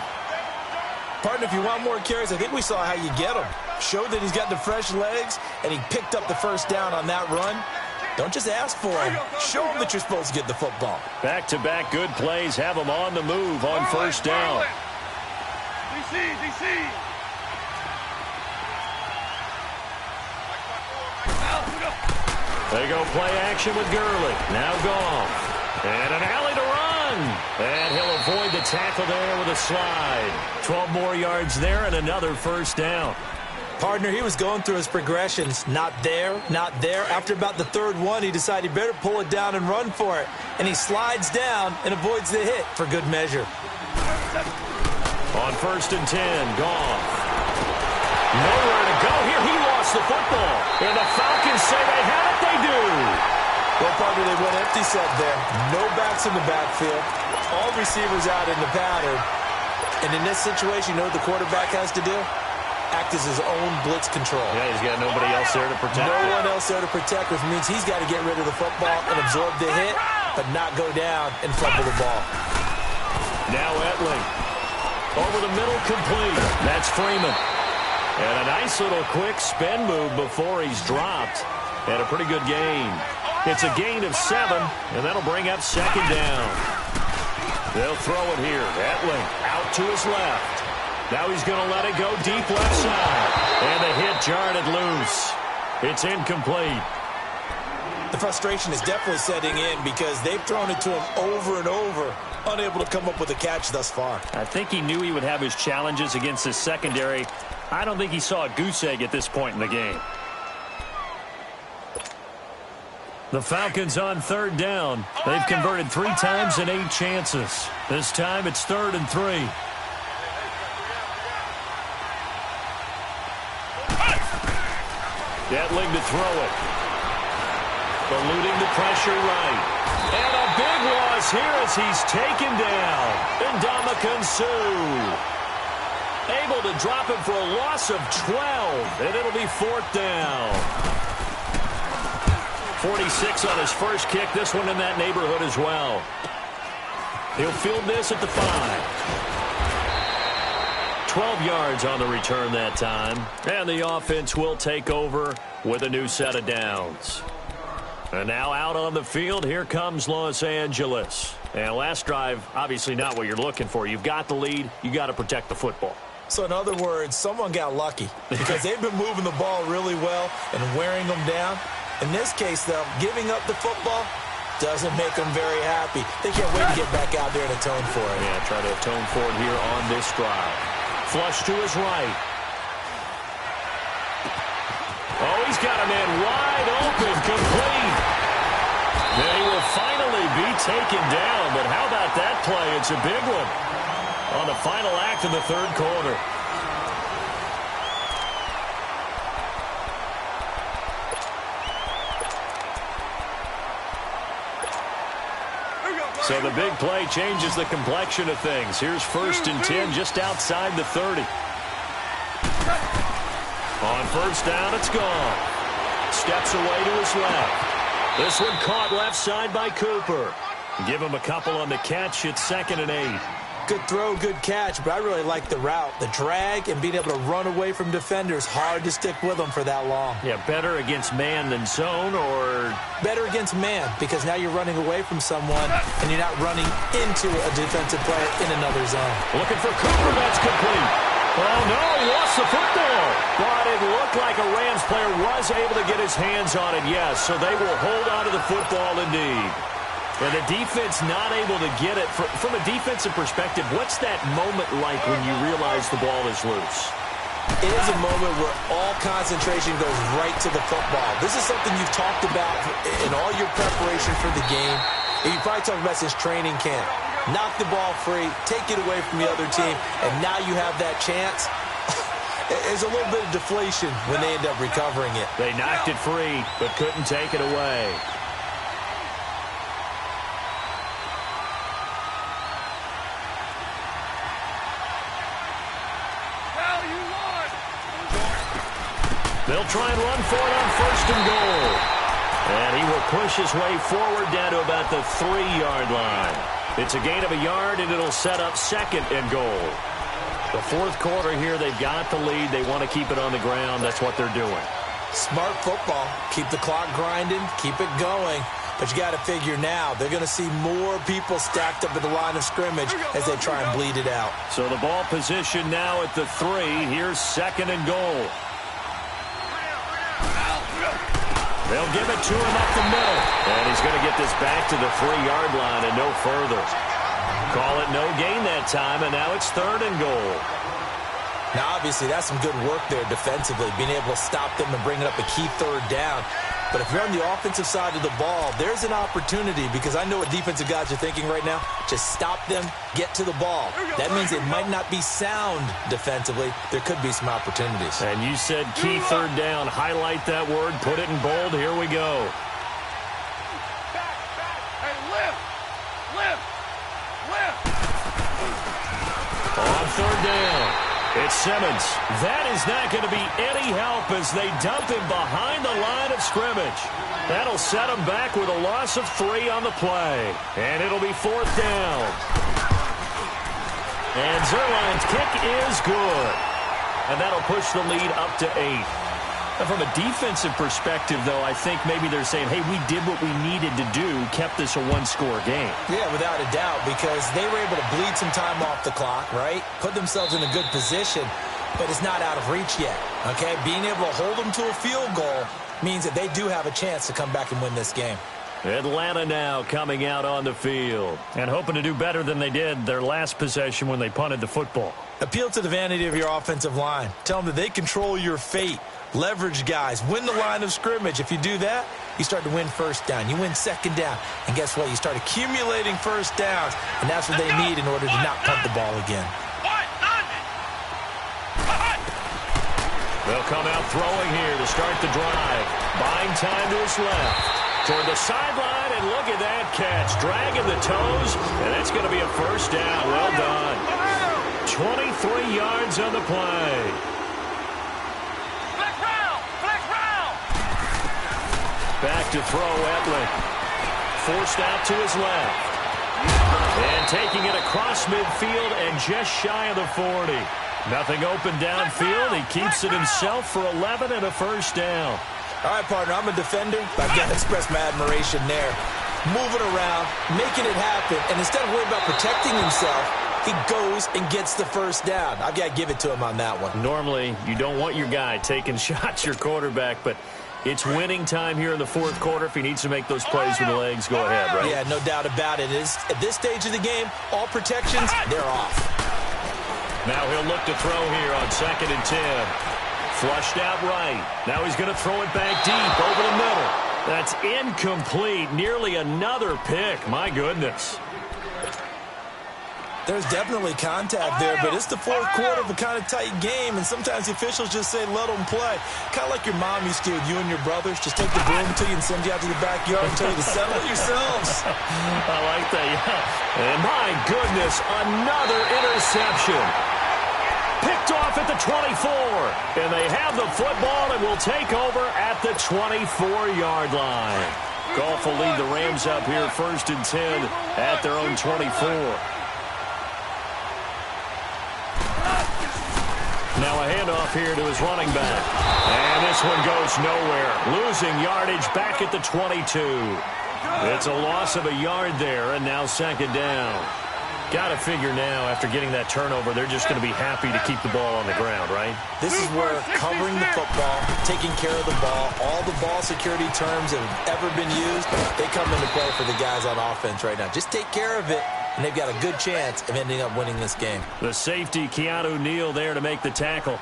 Partner, if you want more carries, I think we saw how you get him. Showed that he's got the fresh legs, and he picked up the first down on that run. Don't just ask for him. Show him that you're supposed to get the football. Back-to-back good plays have him on the move on first down. DC. They go play action with Gurley. Now Goff. And an alley to run. And he'll avoid the tackle there with a slide. 12 more yards there and another first down. Partner, he was going through his progressions. Not there, not there. After about the third one, he decided he better pull it down and run for it. And he slides down and avoids the hit for good measure. On first and 10, Goff. Nowhere to go here. He lost the football. And the Falcons say they have it. They do. Well, partner, they went empty set there. No backs in the backfield. All receivers out in the pattern. And in this situation, you know what the quarterback has to do? Act as his own blitz control. Yeah, he's got nobody else there to protect. No one else there to protect, which means he's got to get rid of the football and absorb the hit, but not go down and fumble the ball. Now Etling. Over the middle, complete. That's Freeman. And a nice little quick spin move before he's dropped. And a pretty good gain. It's a gain of 7, and that'll bring up second down. They'll throw it here. Etling out to his left. Now he's going to let it go deep left side. And the hit jarred it loose. It's incomplete. The frustration is definitely setting in because they've thrown it to him over and over, unable to come up with a catch thus far. I think he knew he would have his challenges against his secondary. I don't think he saw a goose egg at this point in the game. The Falcons on third down. They've converted 3 times in 8 chances. This time it's 3rd and 3. Etling to throw it. Eluding the pressure right. And a big loss here as he's taken down. Ndamukong Suh. Able to drop him for a loss of 12. And it'll be 4th down. 46 on his first kick. This one in that neighborhood as well. He'll field this at the 5. 12 yards on the return that time. And the offense will take over with a new set of downs. And now out on the field, here comes Los Angeles. And last drive, obviously not what you're looking for. You've got the lead. You got to protect the football. So in other words, someone got lucky because they've been moving the ball really well and wearing them down. In this case, though, giving up the football doesn't make them very happy. They can't wait to get back out there and atone for it. Yeah, try to atone for it here on this drive. Flush to his right. Oh, he's got a man wide open, complete. Then he will finally be taken down, but how about that play? It's a big one on the final act of the 3rd quarter. So the big play changes the complexion of things. Here's 1st and 10 just outside the 30. On first down, it's gone. Steps away to his left. This one caught left side by Cooper. Give him a couple on the catch. It's 2nd and 8. Good throw, good catch, but I really like the route. The drag and being able to run away from defenders. Hard to stick with them for that long. Yeah, better against man than zone, or better against man because now you're running away from someone and you're not running into a defensive player in another zone. Looking for Cooper. That's complete. Oh, no, he lost the football. But it looked like a Rams player was able to get his hands on it, yes. So they will hold on to the football indeed. And the defense not able to get it. From a defensive perspective, what's that moment like when you realize the ball is loose? It is a moment where all concentration goes right to the football. This is something you've talked about in all your preparation for the game. You probably talked about since training camp. Knock the ball free, take it away from the other team, and now you have that chance. There's a little bit of deflation when they end up recovering it. They knocked it free, but couldn't take it away. They'll try and run for it on 1st and goal. And he will push his way forward down to about the 3-yard line. It's a gain of a yard, and it'll set up 2nd and goal. The 4th quarter here, they've got the lead. They want to keep it on the ground. That's what they're doing. Smart football. Keep the clock grinding. Keep it going. But you got to figure now, they're going to see more people stacked up at the line of scrimmage as they try and bleed it out. So the ball position now at the 3. Here's 2nd and goal. They'll give it to him up the middle. And he's going to get this back to the 3-yard line and no further. Call it no gain that time, and now it's 3rd and goal. Now, obviously, that's some good work there defensively, being able to stop them and bring it up a key 3rd down. But if you're on the offensive side of the ball, there's an opportunity, because I know what defensive guys are thinking right now. Just stop them, get to the ball. That means it might not be sound defensively. There could be some opportunities. And you said key 3rd down. Highlight that word. Put it in bold. Here we go. Hey, lift! On 3rd down, it's Simmons. That is not going to be any help as they dump him behind the line of scrimmage. That'll set him back with a loss of 3 on the play. And it'll be 4th down. And Zerline's kick is good. And that'll push the lead up to 8. And from a defensive perspective, though, I think maybe they're saying, hey, we did what we needed to do, kept this a 1-score game. Yeah, without a doubt, because they were able to bleed some time off the clock, right? Put themselves in a good position, but it's not out of reach yet, okay? Being able to hold them to a field goal means that they do have a chance to come back and win this game. Atlanta now coming out on the field and hoping to do better than they did their last possession when they punted the football. Appeal to the vanity of your offensive line. Tell them that they control your fate. Leverage guys. Win the line of scrimmage. If you do that, you start to win 1st down. You win 2nd down. And guess what? You start accumulating 1st downs. And that's what they need in order to not punt the ball again. They'll come out throwing here to start the drive. Buying time to his left. Toward the sideline, and look at that catch. Dragging the toes, and that's going to be a 1st down. Well done. 23 yards on the play. Back to throw, Etling. Forced out to his left. And taking it across midfield and just shy of the 40. Nothing open downfield. He keeps it himself for 11 and a 1st down. All right, partner, I'm a defender, but I've got to express my admiration there. Moving around, making it happen, and instead of worrying about protecting himself, he goes and gets the 1st down. I've got to give it to him on that one. Normally, you don't want your guy taking shots, your quarterback, but it's winning time here in the 4th quarter. If he needs to make those plays with the legs, go ahead, right? Yeah, no doubt about it. At this stage of the game, all protections, they're off. Now he'll look to throw here on 2nd and 10. Flushed out right. Now he's going to throw it back deep over the middle. That's incomplete. Nearly another pick. My goodness. There's definitely contact there, but it's the 4th quarter of a kind of tight game, and sometimes the officials just say, let them play. Kind of like your mom used to with you and your brothers. Just take the broom to you and send you out to the backyard and tell you to settle it yourselves. I like that, yeah. And my goodness, another interception. Picked off at the 24. And they have the football and will take over at the 24-yard line. Goff will lead the Rams up here 1st and 10 at their own 24. Now a handoff here to his running back. And this one goes nowhere. Losing yardage back at the 22. It's a loss of a yard there, and now 2nd down. Got to figure now, after getting that turnover, they're just going to be happy to keep the ball on the ground, right? This is where covering the football, taking care of the ball, all the ball security terms that have ever been used, they come into play for the guys on offense right now. Just take care of it, and they've got a good chance of ending up winning this game. The safety, Keanu Neal, there to make the tackle.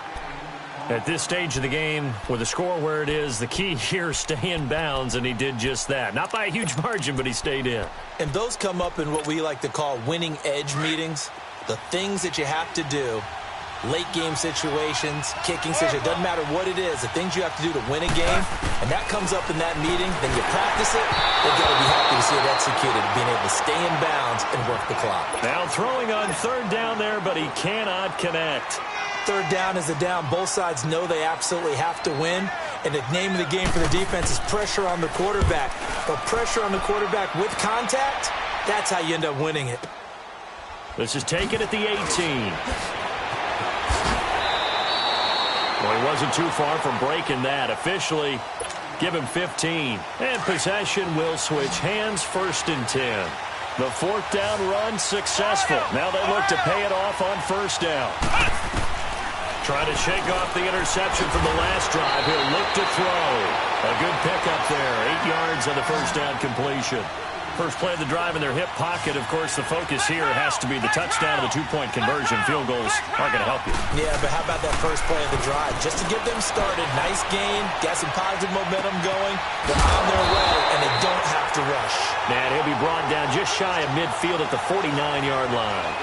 At this stage of the game, with the score where it is, the key here, stay in bounds, and he did just that. Not by a huge margin, but he stayed in. And those come up in what we like to call winning edge meetings. The things that you have to do, late game situations, kicking situations, doesn't matter what it is, the things you have to do to win a game, and that comes up in that meeting, then you practice it, they've got to be happy to see it executed, being able to stay in bounds and work the clock. Now throwing on third down there, but he cannot connect. Third down is a down. Both sides know they absolutely have to win. And the name of the game for the defense is pressure on the quarterback. But pressure on the quarterback with contact, that's how you end up winning it. This is taken at the 18. Well, he wasn't too far from breaking that. Officially, give him 15. And possession will switch hands, 1st and 10. The 4th down run successful. Now they look to pay it off on 1st down. Trying to shake off the interception from the last drive. He'll look to throw. A good pickup there. 8 yards on the 1st down completion. First play of the drive in their hip pocket. Of course, the focus here has to be the touchdown of the 2-point conversion. Field goals aren't going to help you. Yeah, but how about that first play of the drive? Just to get them started. Nice gain. Got some positive momentum going. They're on their way, and they don't have to rush. And he'll be brought down just shy of midfield at the 49-yard line.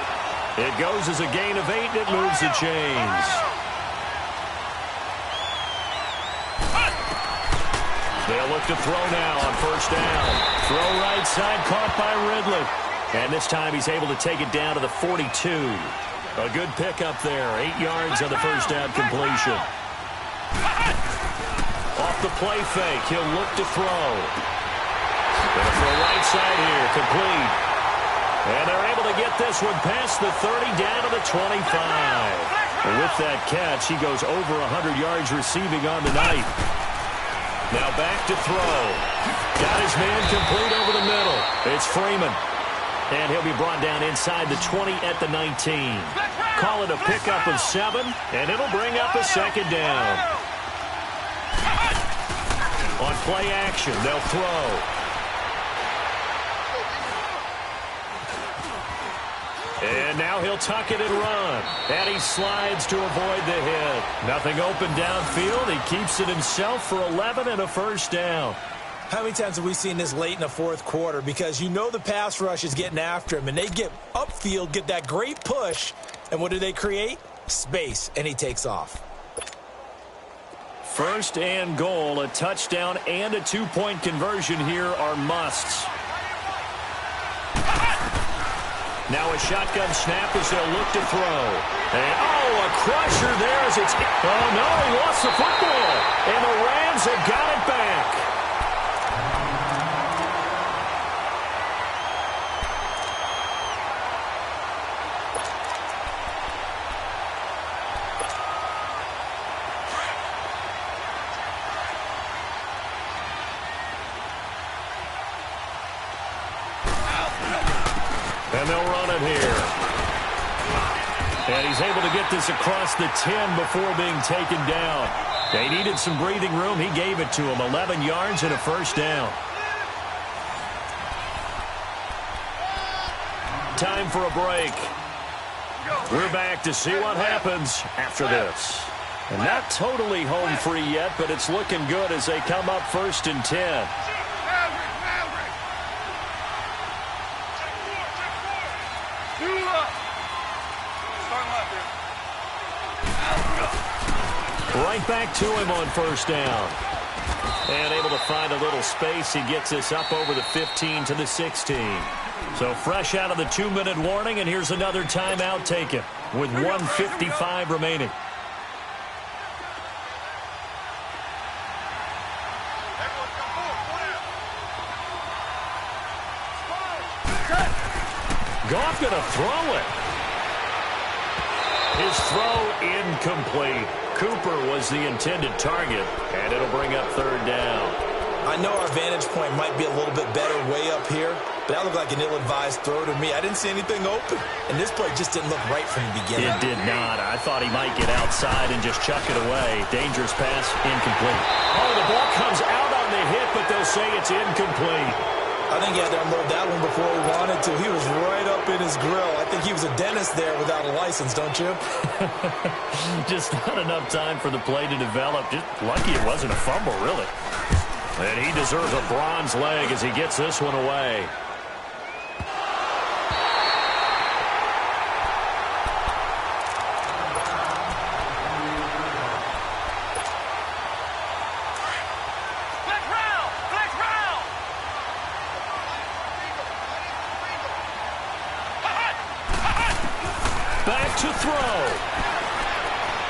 It goes as a gain of 8, and it moves the chains. They'll look to throw now on 1st down. Throw right side, caught by Ridley. And this time he's able to take it down to the 42. A good pickup there. 8 yards on the 1st down completion. Off the play fake, he'll look to throw. Gonna throw right side here, complete. And they're able to get this one past the 30, down to the 25. And with that catch, he goes over 100 yards receiving on the night. Now back to throw. Got his man complete over the middle. It's Freeman. And he'll be brought down inside the 20 at the 19. Call it a pickup of 7, and it'll bring up a 2nd down. On play action, they'll throw. And now he'll tuck it and run. And he slides to avoid the hit. Nothing open downfield. He keeps it himself for 11 and a 1st down. How many times have we seen this late in the 4th quarter? Because you know the pass rush is getting after him, and they get upfield, get that great push, and what do they create? Space, and he takes off. 1st and goal, a touchdown and a 2-point conversion here are musts. Now a shotgun snap as they'll look to throw. And, a crusher there as it's... Oh, no, he lost the football. And the Rams have got it back. And they'll run it here. And he's able to get this across the 10 before being taken down. They needed some breathing room. He gave it to him. 11 yards and a 1st down. Time for a break. We're back to see what happens after this. And not totally home free yet, but it's looking good as they come up 1st and 10. Right back to him on 1st down. And able to find a little space. He gets this up over the 15 to the 16. So fresh out of the 2-minute warning, and here's another timeout taken with 1:55 remaining. Goff gonna throw it. His throw incomplete. Cooper was the intended target, and it'll bring up 3rd down. I know our vantage point might be a little bit better way up here, but that looked like an ill-advised throw to me. I didn't see anything open, and this play just didn't look right from the beginning. It did not. I thought he might get outside and just chuck it away. Dangerous pass, incomplete. Oh, the ball comes out on the hit, but they'll say it's incomplete. I think he had to unload that one before he wanted to. He was right up in his grill. I think he was a dentist there without a license, don't you? Just not enough time for the play to develop. Just lucky it wasn't a fumble, really. And he deserves a bronze leg as he gets this one away. Back to throw.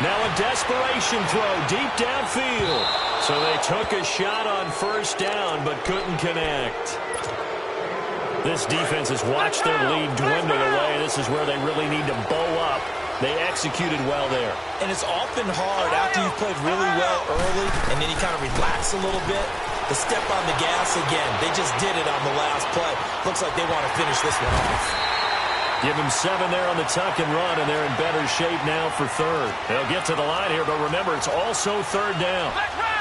Now a desperation throw deep downfield. So they took a shot on first down but couldn't connect. This defense has watched their lead dwindle away. This is where they really need to bow up. They executed well there. And it's often hard after you've played really well early and then you kind of relax a little bit to step on the gas again. They just did it on the last play. Looks like they want to finish this one off. Give him 7 there on the tuck and run, and they're in better shape now for third. They'll get to the line here, but remember, it's also third down.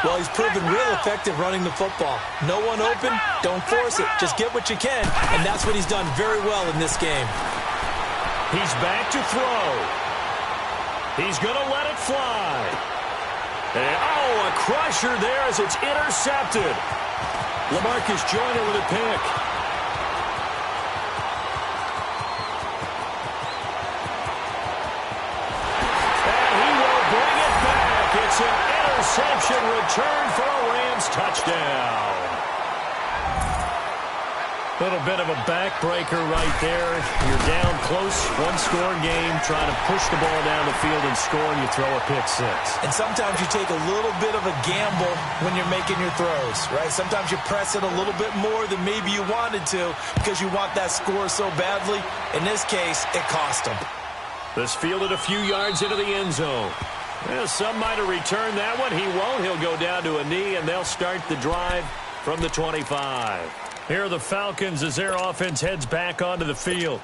Well, he's proven real effective running the football. No one open, don't force it. Just get what you can, and that's what he's done very well in this game. He's back to throw. He's going to let it fly. And, a crusher there as it's intercepted. LaMarcus Joyner with a pick. It's an interception return for a Rams touchdown. Little bit of a backbreaker right there. You're down close, one-score game, trying to push the ball down the field and score, and you throw a pick six. And sometimes you take a little bit of a gamble when you're making your throws, right? Sometimes you press it a little bit more than maybe you wanted to because you want that score so badly. In this case, it cost them. This fielded a few yards into the end zone. Well, some might have returned that one. He won't. He'll go down to a knee, and they'll start the drive from the 25. Here are the Falcons as their offense heads back onto the field.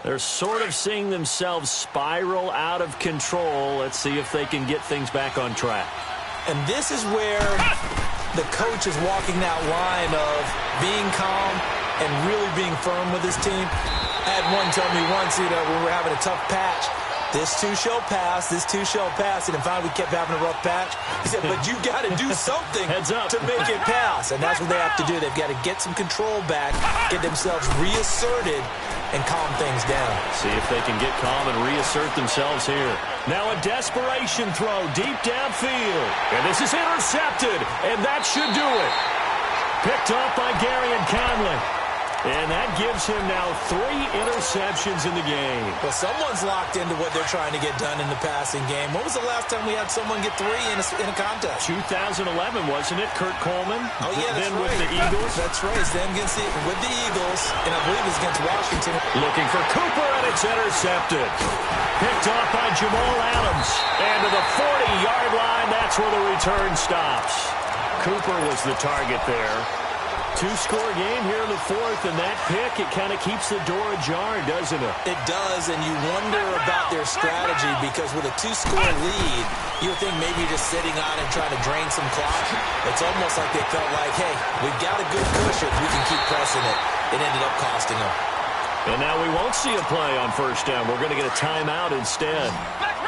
They're sort of seeing themselves spiral out of control. Let's see if they can get things back on track. And this is where the coach is walking that line of being calm and really being firm with his team. I had one tell me once, when we were having a tough patch, this too shall pass, this too shall pass, and then finally we kept having a rough patch. He said, but you got to do something to make it pass, and that's what they have to do. They've got to get some control back, get themselves reasserted, and calm things down. See if they can get calm and reassert themselves here. Now a desperation throw deep downfield, and this is intercepted, and that should do it. Picked off by Gary and Conley. And that gives him now 3 interceptions in the game. Well, someone's locked into what they're trying to get done in the passing game. When was the last time we had someone get 3 in a contest? 2011, wasn't it? Kurt Coleman. Oh, yeah, that's then right. With the Eagles. That's right. It's then with the Eagles, and I believe it's against Washington. Looking for Cooper, and it's intercepted. Picked off by Jamal Adams. And to the 40-yard line, that's where the return stops. Cooper was the target there. 2-score game here in the 4th, and that pick, it kind of keeps the door ajar, doesn't it? It does, and you wonder about their strategy because with a 2-score lead, you would think maybe just sitting on and trying to drain some clock. It's almost like they felt like, hey, we've got a good cushion. We can keep pressing it. It ended up costing them. And now we won't see a play on first down. We're going to get a timeout instead,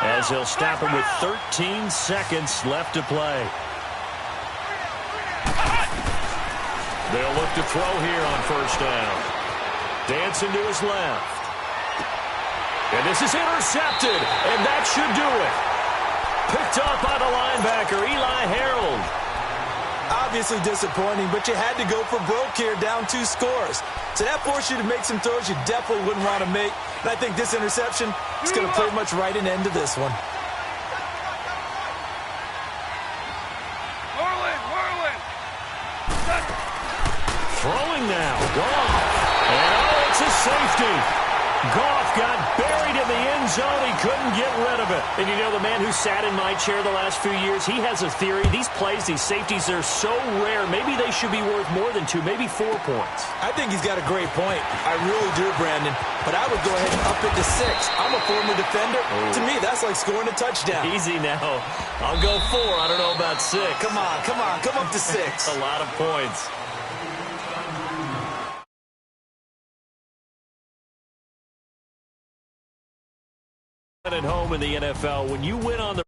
as they'll stop him with 13 seconds left to play. They'll look to throw here on first down. Dancing to his left. And this is intercepted, and that should do it. Picked up by the linebacker, Eli Harold. Obviously disappointing, but you had to go for broke here, down 2 scores. So that forced you to make some throws you definitely wouldn't want to make. And I think this interception is going to pretty much write an end to this one. Throwing now, Goff. And it's a safety. Goff got buried in the end zone. He couldn't get rid of it. And you know, the man who sat in my chair the last few years, he has a theory. These plays, these safeties, they're so rare. Maybe they should be worth more than 2, maybe 4 points. I think he's got a great point. I really do, Brandon. But I would go ahead and up it to 6. I'm a former defender. To me, that's like scoring a touchdown. Easy now. I'll go 4. I don't know about 6. Come on. Come up to 6. A lot of points. At home in the NFL, when you win on the